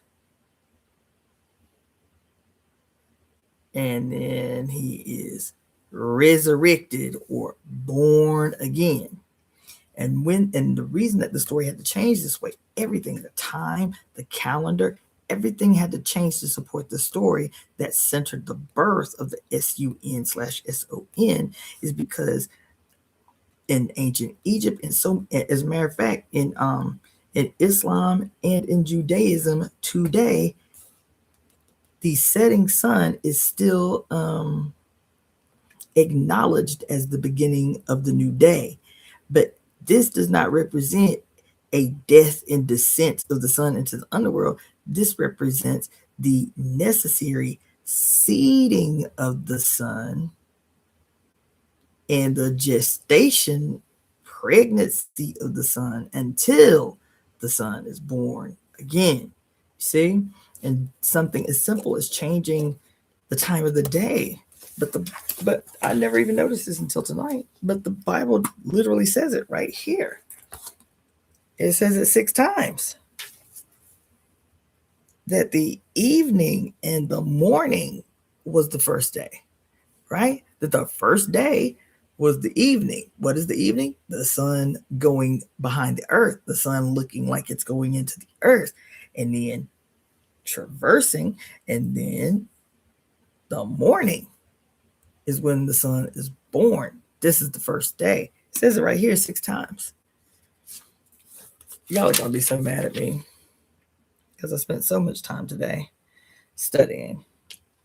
and then he is resurrected or born again. And the reason that the story had to change this way, everything, the time, the calendar, everything had to change to support the story that centered the birth of the sun/son, is because in ancient Egypt, and so as a matter of fact, in Islam and in Judaism today, the setting sun is still acknowledged as the beginning of the new day. But this does not represent a death and descent of the sun into the underworld. This represents the necessary seeding of the sun and the gestation, pregnancy of the sun until the sun is born again. See? And something as simple as changing the time of the day. But I never even noticed this until tonight. But the Bible literally says it right here. It says it 6 times. That the evening and the morning was the first day, right? That the first day was the evening. What is the evening? The sun going behind the earth, the sun looking like it's going into the earth, and then traversing, and then the morning is when the sun is born. This is the first day. It says it right here 6 times. Y'all are gonna be so mad at me because I spent so much time today studying,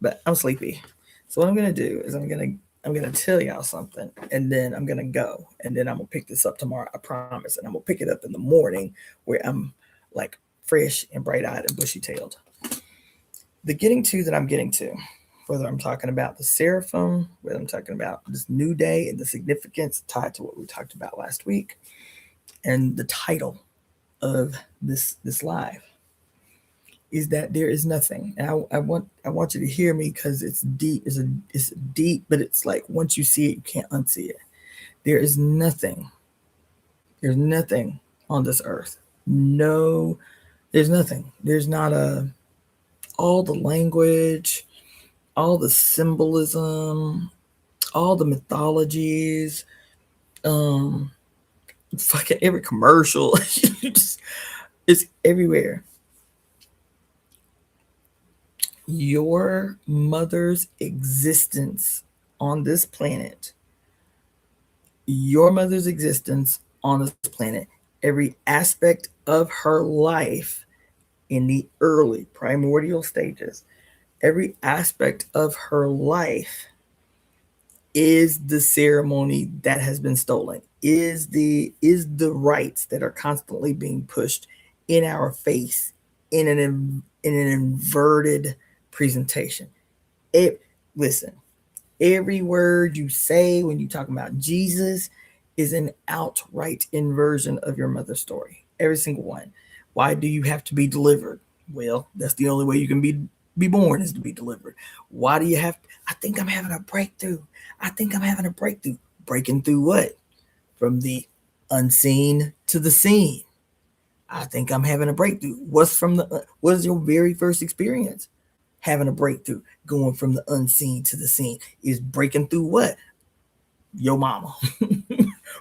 but I'm sleepy. So what I'm gonna do is I'm gonna tell y'all something, and then I'm gonna go, and then I'm gonna pick this up tomorrow. I promise, and I'm gonna pick it up in the morning where I'm like fresh and bright-eyed and bushy-tailed. The getting to that I'm getting to, whether I'm talking about the seraphim, whether I'm talking about this new day and the significance tied to what we talked about last week, and the title of this live, is that there is nothing. And I want you to hear me because it's deep. It's deep, but it's like once you see it, you can't unsee it. There is nothing. There's nothing on this earth. No, there's nothing. There's not all the language, all the symbolism, all the mythologies, fucking every commercial. It's everywhere. Your mother's existence on this planet, your mother's existence on this planet, every aspect of her life in the early primordial stages, every aspect of her life is the ceremony that has been stolen, is the rights that are constantly being pushed in our face in an inverted presentation. Listen, every word you say when you talk about Jesus is an outright inversion of your mother's story. Every single one. Why do you have to be delivered? Well, that's the only way you can be born, is to be delivered. Why do you have? I think I'm having a breakthrough. I think I'm having a breakthrough. Breaking through what? From the unseen to the seen. I think I'm having a breakthrough. What is your very first experience? Having a breakthrough, going from the unseen to the seen. Is breaking through what? Your mama.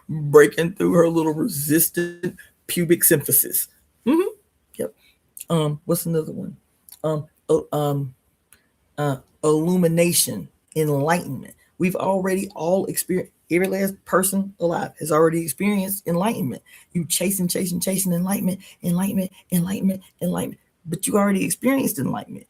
Breaking through her little resistant pubic symphysis. Mm-hmm. Yep. What's another one? Um, uh, um, Illumination, enlightenment. We've already all experienced, every last person alive has already experienced enlightenment. You chasing enlightenment, enlightenment, enlightenment, enlightenment. But you already experienced enlightenment.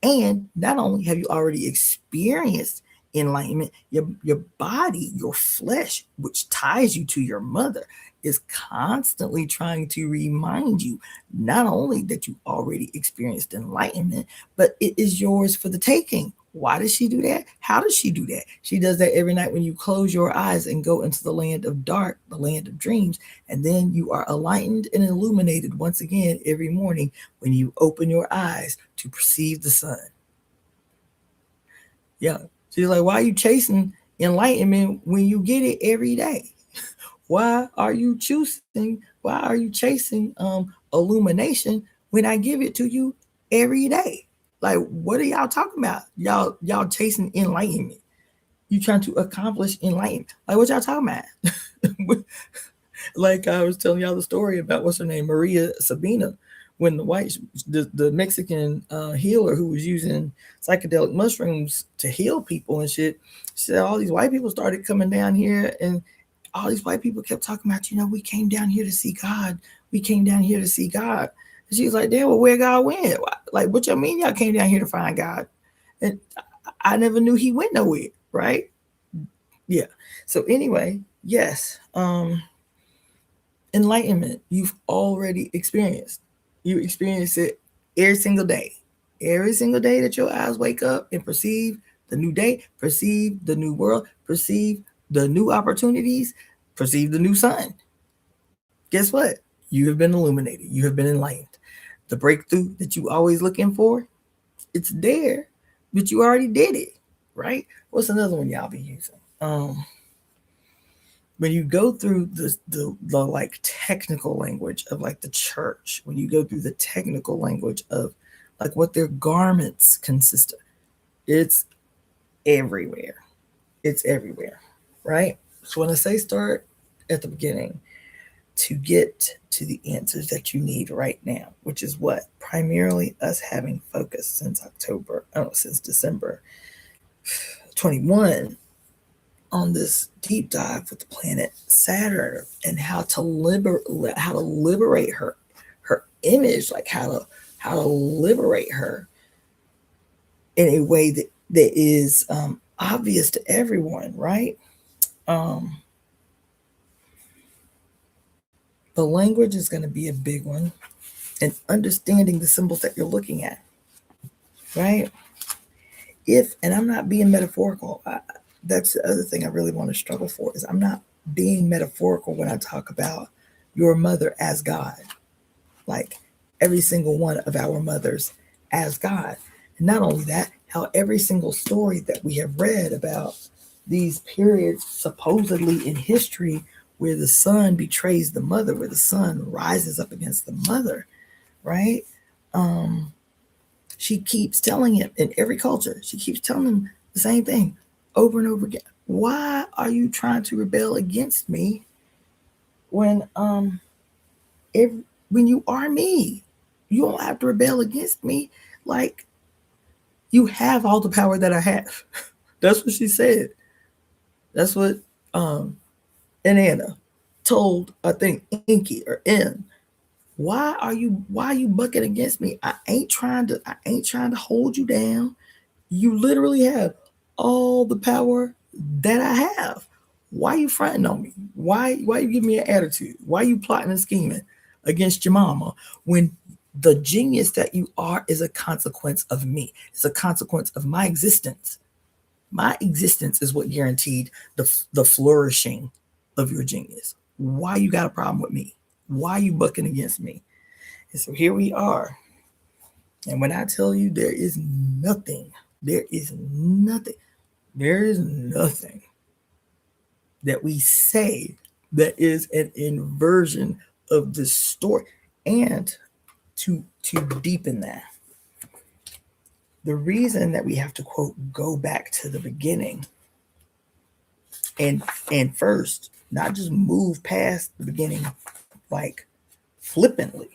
And not only have you already experienced enlightenment, your body, your flesh, which ties you to your mother, is constantly trying to remind you not only that you already experienced enlightenment, but it is yours for the taking. Why does she do that? How does she do that? She does that every night when you close your eyes and go into the land of dark, the land of dreams, and then you are enlightened and illuminated once again every morning when you open your eyes to perceive the sun. Yeah. She's like, why are you chasing enlightenment when you get it every day? Why are you chasing illumination when I give it to you every day? Like, what are y'all talking about? Y'all chasing enlightenment. You trying to accomplish enlightenment. Like, what y'all talking about? Like I was telling y'all the story about what's her name, Maria Sabina, when the Mexican healer who was using psychedelic mushrooms to heal people and shit. She said all these white people started coming down here, and all these white people kept talking about, we came down here to see God. We came down here to see God. And she was like, damn, well, where God went? Like, what y'all mean y'all came down here to find God? And I never knew he went nowhere, right? Yeah. So anyway, yes. Enlightenment you've already experienced. You experience it every single day. Every single day that your eyes wake up and perceive the new day, perceive the new world, perceive the new opportunities, perceive the new sun. Guess what? You have been illuminated. You have been enlightened. The breakthrough that you always looking for, it's there, but you already did it, right? What's another one y'all be using? When you go through the like technical language of like the church, when you go through the technical language of like what their garments consist of, it's everywhere. It's everywhere, right? So when I say start at the beginning to get to the answers that you need right now, which is what? Primarily us having focus since since December 21 on this deep dive with the planet Saturn and how to liberate her image, like how to liberate her in a way that is obvious to everyone, right? The language is going to be a big one, and understanding the symbols that you're looking at, right? And I'm not being metaphorical. That's the other thing I really want to struggle for is I'm not being metaphorical when I talk about your mother as God, like every single one of our mothers as God. And not only that, how every single story that we have read about these periods supposedly in history where the son betrays the mother, where the son rises up against the mother, right? She keeps telling him in every culture, she keeps telling him the same thing over and over again. Why are you trying to rebel against me when when you are me? You don't have to rebel against me. Like, you have all the power that I have. That's what she said. That's what Anna told, I think, Inky or N. Why are you bucking against me? I ain't trying to hold you down. You literally have all the power that I have. Why you fronting on me? Why you giving me an attitude? Why you plotting and scheming against your mama when the genius that you are is a consequence of me? It's a consequence of my existence. My existence is what guaranteed the flourishing of your genius. Why you got a problem with me? Why you bucking against me? And so here we are. And when I tell you there is nothing, there is nothing that we say that is an inversion of the story. And to deepen that, the reason that we have to, quote, go back to the beginning and first, not just move past the beginning like flippantly,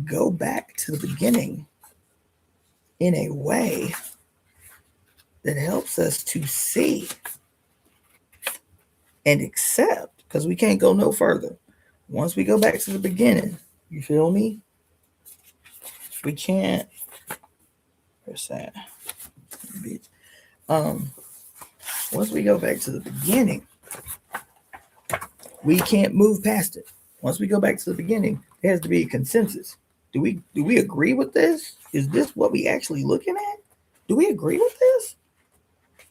go back to the beginning in a way that helps us to see and accept, because we can't go no further. Once we go back to the beginning, you feel me? We can't. Where's that? Once we go back to the beginning, we can't move past it. Once we go back to the beginning, there has to be a consensus. Do we agree with this? Is this what we actually looking at? Do we agree with this?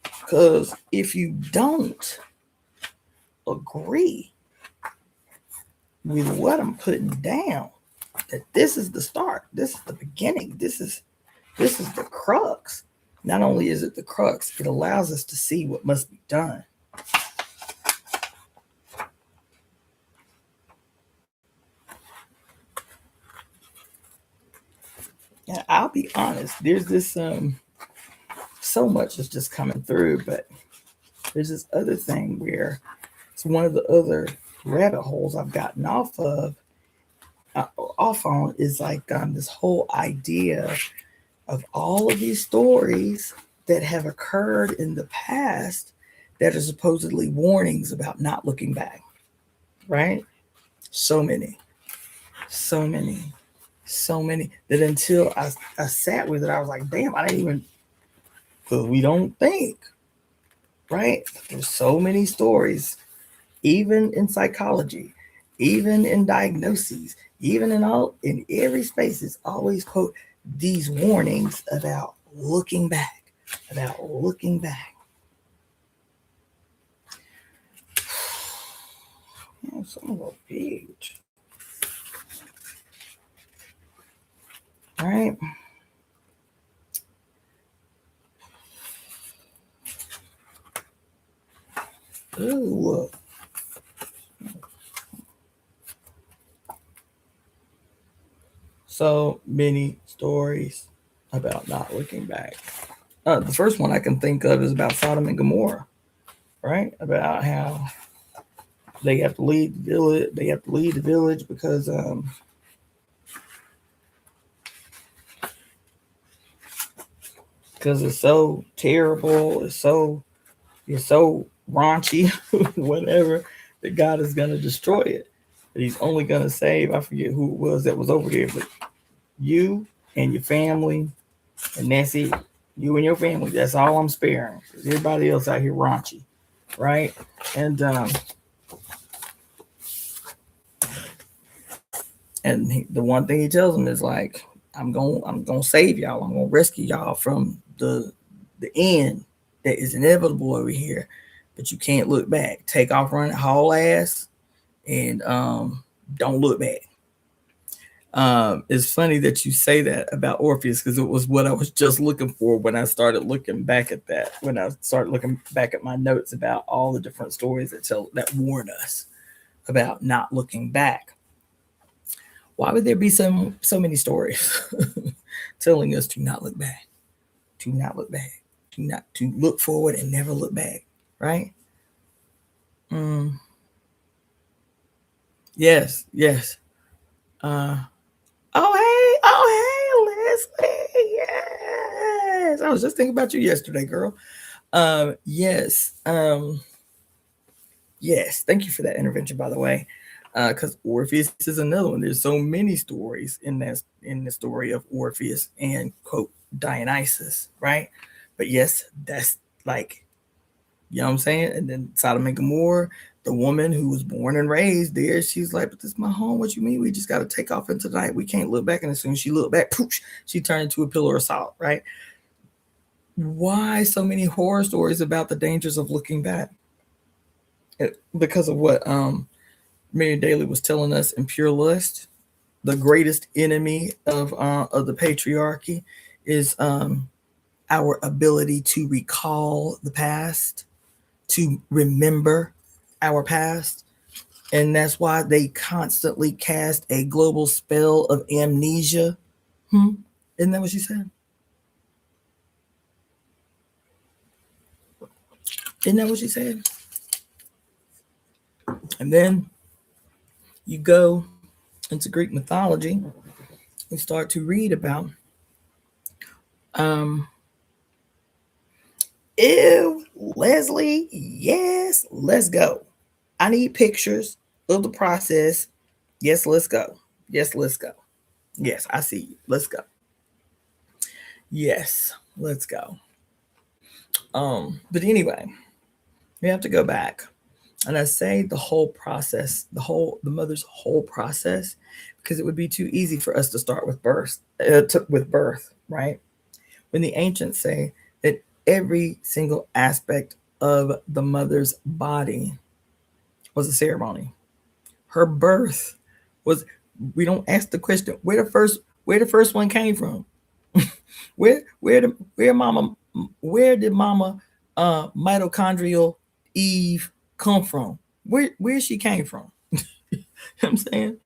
Because if you don't agree with what I'm putting down, that this is the start, this is the beginning, this is the crux. Not only is it the crux, it allows us to see what must be done. And I'll be honest, there's this so much is just coming through, but there's this other thing where it's one of the other rabbit holes I've gotten off on is like this whole idea of all of these stories that have occurred in the past that are supposedly warnings about not looking back, right? So many that until I sat with it, I was like, damn, I didn't even, because we don't think, right? There's so many stories, even in psychology, even in diagnoses, even in every space, it's always, quote, these warnings about looking back. Man, some of a page. All right. Ooh. So many stories about not looking back. The first one I can think of is about Sodom and Gomorrah, right? About how they have to leave the village. They have to leave the village because it's so terrible. It's so raunchy, whatever. That God is going to destroy it. That He's only going to save. I forget who it was that was over here, but you and your family, and that's it. You and your family. That's all I'm sparing. Everybody else out here raunchy, right? And the one thing He tells them is like, I'm gonna save y'all. I'm gonna rescue y'all from the end that is inevitable over here, but you can't look back. Take off running, haul ass, and don't look back. It's funny that you say that about Orpheus, because it was what I was just looking for when I started looking back at that. When I started looking back at my notes about all the different stories that warn us about not looking back. Why would there be so many stories telling us to not look back, to look forward and never look back, right? Yes. Oh hey, Leslie. Yes, I was just thinking about you yesterday, girl. Yes. Yes. Thank you for that intervention, by the way. Because Orpheus is another one. There's so many stories in the story of Orpheus and, quote, Dionysus, right? But yes, that's like, you know what I'm saying? And then Sodom and Gomorrah, the woman who was born and raised there, she's like, but this is my home. What you mean? We just got to take off into the night. We can't look back. And as soon as she looked back, poof, she turned into a pillar of salt, right? Why so many horror stories about the dangers of looking back? Because of what Mary Daly was telling us in Pure Lust, the greatest enemy of the patriarchy is our ability to recall the past, to remember our past. And that's why they constantly cast a global spell of amnesia. Isn't that what she said? Isn't that what she said? And then you go into Greek mythology and start to read about um ew, Leslie, yes, let's go. I need pictures of the process. Yes, let's go. Yes, let's go. Yes, I see you. Let's go. Yes, let's go. But anyway, we have to go back. And I say the whole process, the mother's whole process, because it would be too easy for us to start with birth, right? When the ancients say that every single aspect of the mother's body was a ceremony. Her birth was. We don't ask the question where the first one came from. Where did Mama mitochondrial Eve come from? Where she came from? You know what I'm saying?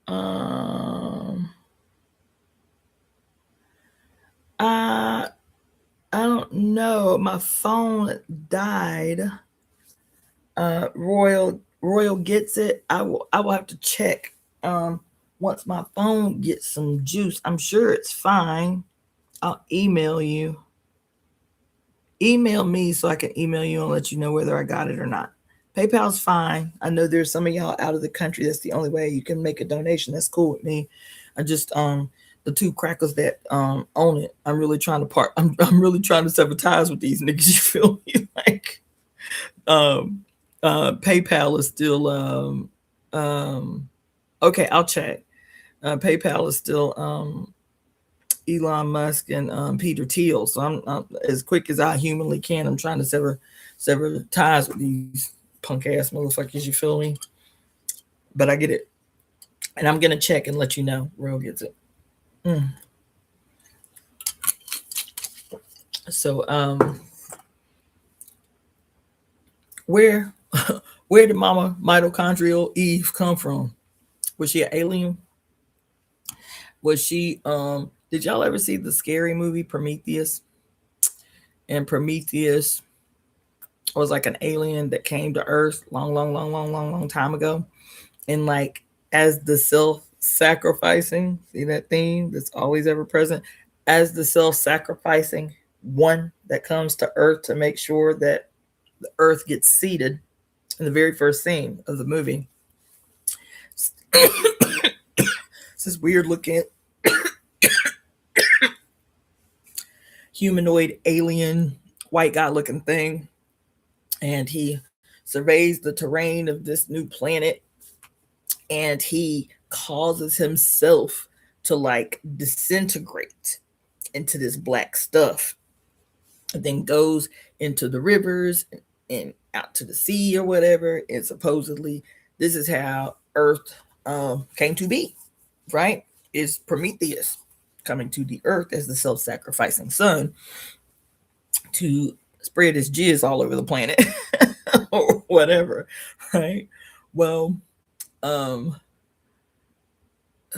Um, I I don't know. My phone died. Royal gets it. I will have to check. Once my phone gets some juice, I'm sure it's fine. I'll email you. Email me so I can email you and let you know whether I got it or not. PayPal's fine. I know there's some of y'all out of the country. That's the only way you can make a donation. That's cool with me. I just the two crackers that own it. I'm really trying to I'm really trying to sever ties with these niggas. You feel me? Like um PayPal is still okay. I'll check. PayPal is still Elon Musk and Peter Thiel. So I'm as quick as I humanly can. I'm trying to sever ties with these punk ass motherfuckers. You feel me? But I get it, and I'm gonna check and let you know. Real gets it. So where where did Mama mitochondrial Eve come from? Was she an alien? Was she did y'all ever see the scary movie Prometheus? And Prometheus was like an alien that came to Earth long time ago. And like as the self-sacrificing, see that theme that's always ever present, as the self-sacrificing one that comes to Earth to make sure that the Earth gets seeded in the very first scene of the movie. It's this weird looking humanoid alien white guy looking thing, and he surveys the terrain of this new planet, and he causes himself to like disintegrate into this black stuff, and then goes into the rivers and out to the sea or whatever. And supposedly this is how Earth came to be, right? Is Prometheus coming to the Earth as the self-sacrificing son to spread his jizz all over the planet or whatever, right? Well, um,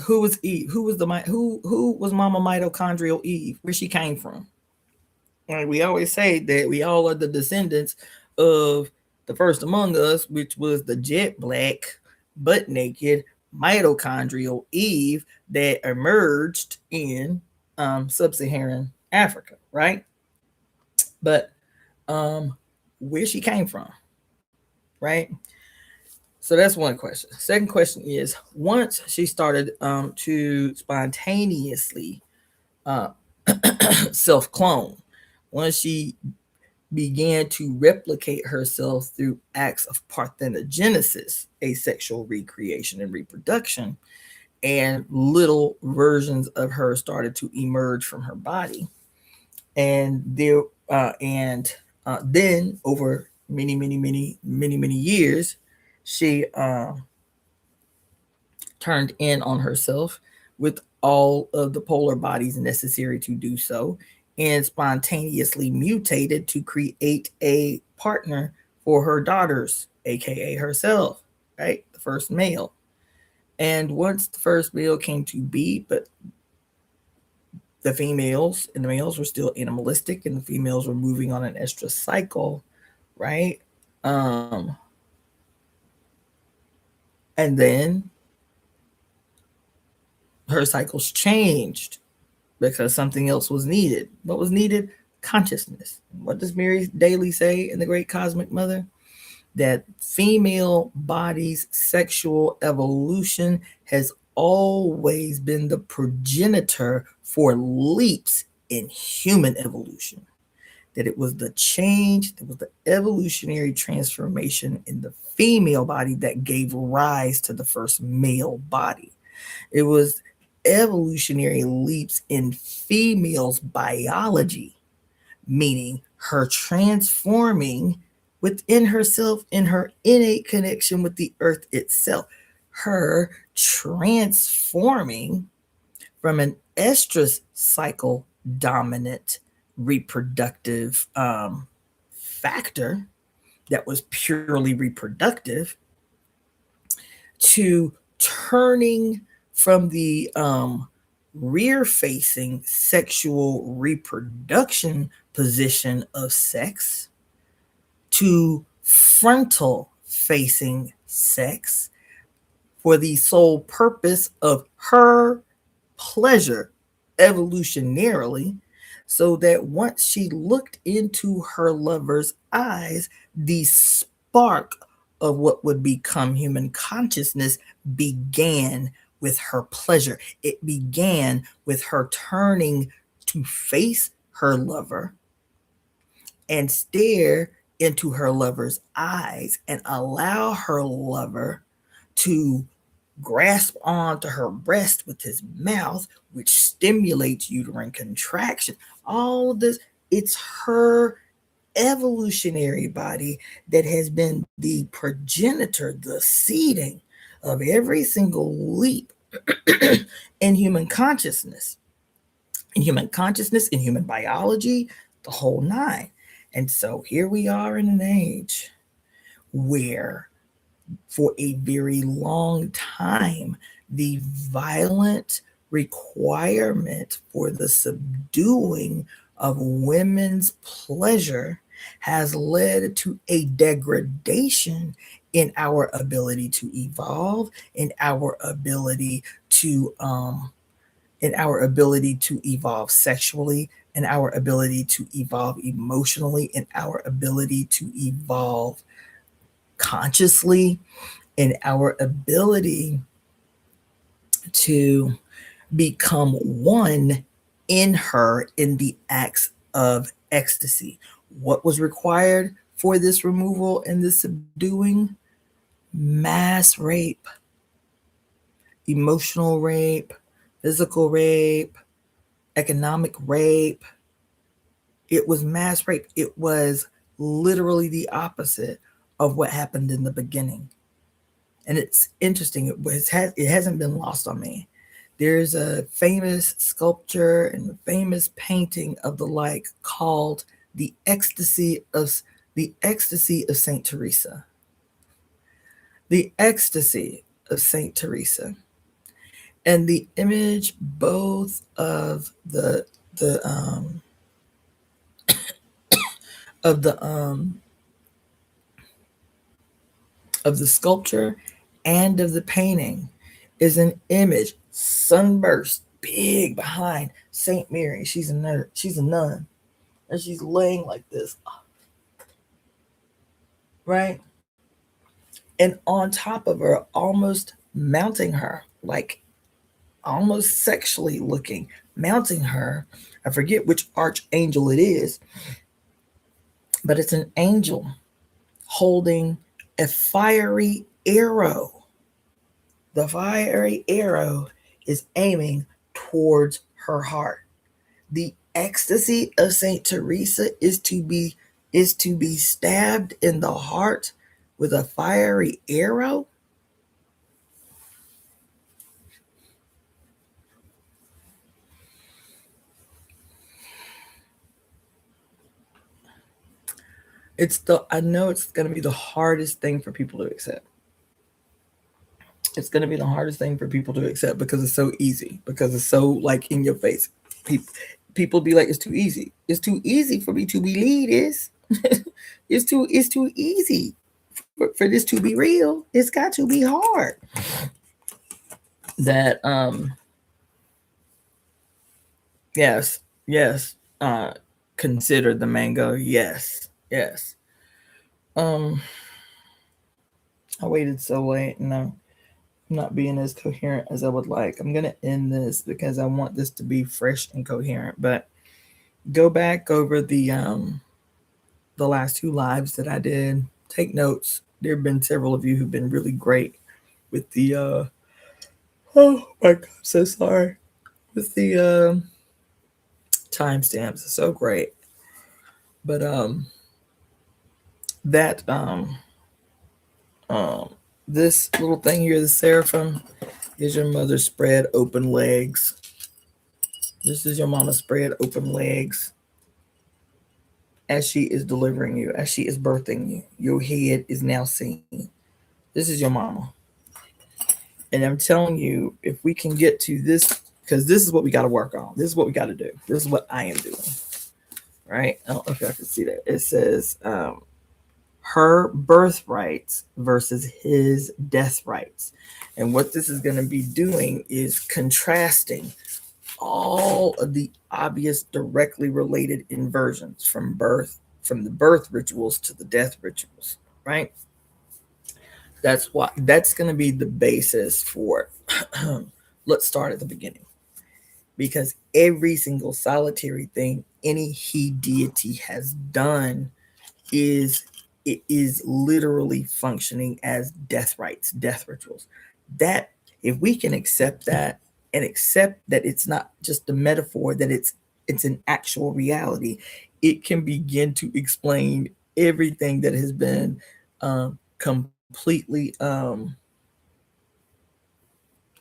who was Eve? Who was Mama mitochondrial Eve? Where she came from? Right? We always say that we all are the descendants of the first among us, which was the jet black, butt naked mitochondrial Eve that emerged in sub-Saharan Africa, right? But where she came from, right? So that's one question. Second question is, once she started to spontaneously uh, self-clone, once she began to replicate herself through acts of parthenogenesis, asexual recreation and reproduction, and little versions of her started to emerge from her body, and then over many years, she turned in on herself with all of the polar bodies necessary to do so, and spontaneously mutated to create a partner for her daughters, aka herself, right? The first male. And once the first male came to be, but the females and the males were still animalistic, and the females were moving on an estrous cycle, right? Um, and then her cycles changed because something else was needed. What was needed? Consciousness. What does Mary Daly say in The Great Cosmic Mother? That female body's sexual evolution has always been the progenitor for leaps in human evolution. That it was the change, that was the evolutionary transformation in the female body that gave rise to the first male body. It was evolutionary leaps in females' biology, meaning her transforming within herself in her innate connection with the earth itself, her transforming from an estrus cycle dominant reproductive factor that was purely reproductive to turning from the rear facing sexual reproduction position of sex to frontal facing sex for the sole purpose of her pleasure evolutionarily, so that once she looked into her lover's eyes, the spark of what would become human consciousness began with her pleasure. It began with her turning to face her lover and stare into her lover's eyes and allow her lover to grasp onto her breast with his mouth, which stimulates uterine contraction. All of this, it's her evolutionary body that has been the progenitor, the seeding of every single leap in human consciousness, in human biology, the whole nine. And so here we are in an age where for a very long time, the violent requirement for the subduing of women's pleasure has led to a degradation in our ability to evolve, in our ability to evolve sexually, in our ability to evolve emotionally, in our ability to evolve consciously, in our ability to become one in her in the acts of ecstasy. What was required for this removal and this subduing? Mass rape, emotional rape, physical rape, economic rape. It was mass rape. It was literally the opposite of what happened in the beginning. And it's interesting. It hasn't been lost on me. There's a famous sculpture and a famous painting of the like called the ecstasy of Saint Teresa. The ecstasy of Saint Teresa, and the image both of of the of the sculpture and of the painting is an image sunburst big behind Saint Mary. She's a nun. And she's laying like this, right? And on top of her, almost mounting her, like almost sexually looking, mounting her. I forget which archangel it is, but it's an angel holding a fiery arrow. The fiery arrow is aiming towards her heart. The ecstasy of Saint Teresa is to be stabbed in the heart with a fiery arrow. I know it's going to be the hardest thing for people to accept. It's going to be the hardest thing for people to accept because it's so easy, because it's so like in your face. People be like, it's too easy. It's too easy for me to believe this. It's too easy for this to be real. It's got to be hard. That yes, yes. Consider the mango. Yes, yes. Um, I waited so late and I'm not being as coherent as I would like. I'm gonna end this because I want this to be fresh and coherent. But go back over the last two lives that I did. Take notes. There have been several of you who've been really great with the oh my god, I'm so sorry. With the timestamps. It's so great. But that um this little thing here, the seraphim, is your mother spread open legs. This is your mama spread open legs as she is delivering you, as she is birthing you. Your head is now seen. This is your mama. And I'm telling you, if we can get to this, because this is what we got to work on. This is what we got to do. This is what I am doing. Right? I don't know if y'all can see that. It says her birthrights versus his death rights. And what this is going to be doing is contrasting all of the obvious directly related inversions from the birth rituals to the death rituals, right? That's going to be the basis for let's start at the beginning, because every single solitary thing any he deity has done is it is literally functioning as death rites, death rituals. That if we can accept that and accept that it's not just a metaphor, that it's an actual reality, it can begin to explain everything that has been completely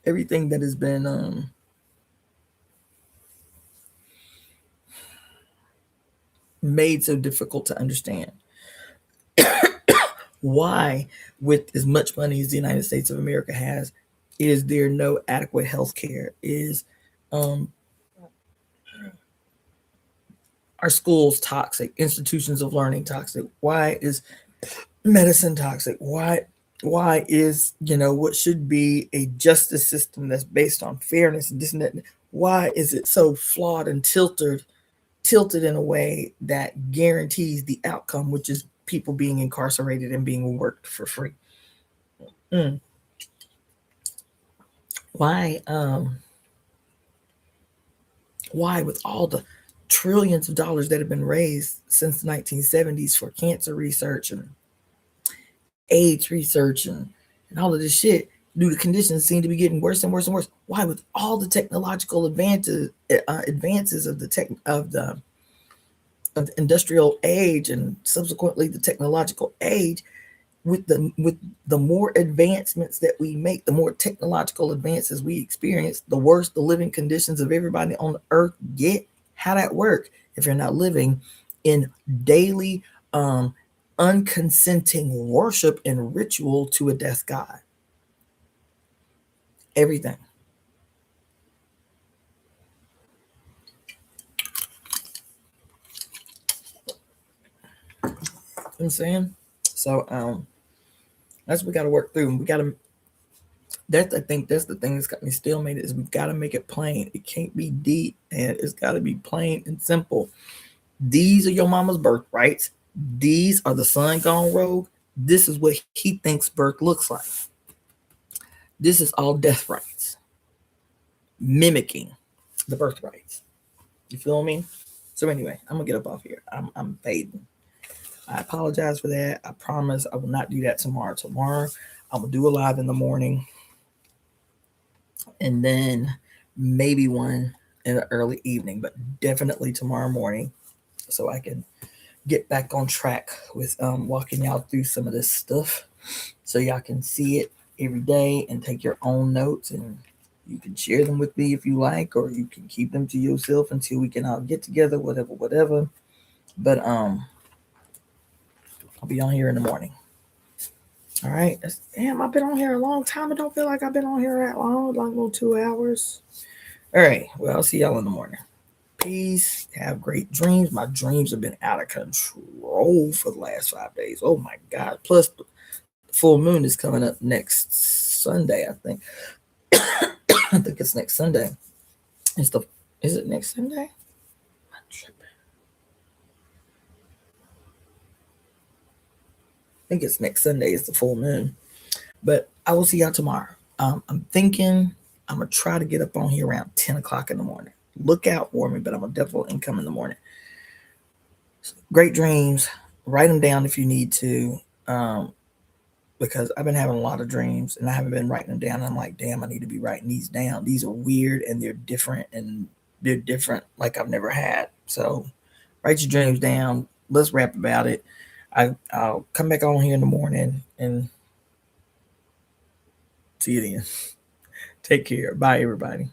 everything that has been made so difficult to understand. Why, with as much money as the United States of America has, is there no adequate health care? Is um, our schools toxic? Institutions of learning toxic? Why is medicine toxic? Why is, what should be a justice system that's based on fairness and this and that? Why is it so flawed and tilted in a way that guarantees the outcome, which is people being incarcerated and being worked for free? Mm. Why with all the trillions of dollars that have been raised since the 1970s for cancer research and AIDS research and all of this shit, do the conditions seem to be getting worse and worse and worse? Why, with all the technological advances of the industrial age and subsequently the technological age, with the more advancements that we make, the more technological advances we experience, the worse the living conditions of everybody on the earth get? How that work if you're not living in daily unconsenting worship and ritual to a death god? Everything. You know what I'm saying? So that's what we got to work through. We got to I think that's the thing that's got me stalemated, is we've got to make it plain. It can't be deep, and it's got to be plain and simple. These are your mama's birthrights. These are the son gone rogue. This is what he thinks birth looks like. This is all death rights, mimicking the birthrights. You feel me? So anyway, I'm gonna get up off here. I'm fading. I apologize for that. I promise I will not do that tomorrow. Tomorrow I will do a live in the morning, and then maybe one in the early evening, but definitely tomorrow morning, so I can get back on track with walking y'all through some of this stuff, so y'all can see it every day and take your own notes, and you can share them with me if you like, or you can keep them to yourself until we can all get together, whatever. But I'll be on here in the morning. All right. Damn, I've been on here a long time. I don't feel like I've been on here that long, like little 2 hours. All right. Well, I'll see y'all in the morning. Peace. Have great dreams. My dreams have been out of control for the last 5 days. Oh my God. Plus, the full moon is coming up next Sunday, I think. I think it's next Sunday. Is it next Sunday? I'm tripping. I think it's next Sunday. It's the full moon. But I will see y'all tomorrow. I'm thinking I'm gonna try to get up on here around 10 o'clock in the morning. Look out for me, but I'm gonna definitely come in the morning. Great dreams. Write them down if you need to, because I've been having a lot of dreams and I haven't been writing them down. I'm like, damn, I need to be writing these down. These are weird and they're different like I've never had. So write your dreams down. Let's rap about it. I'll come back on here in the morning and see you then. Take care. Bye, everybody.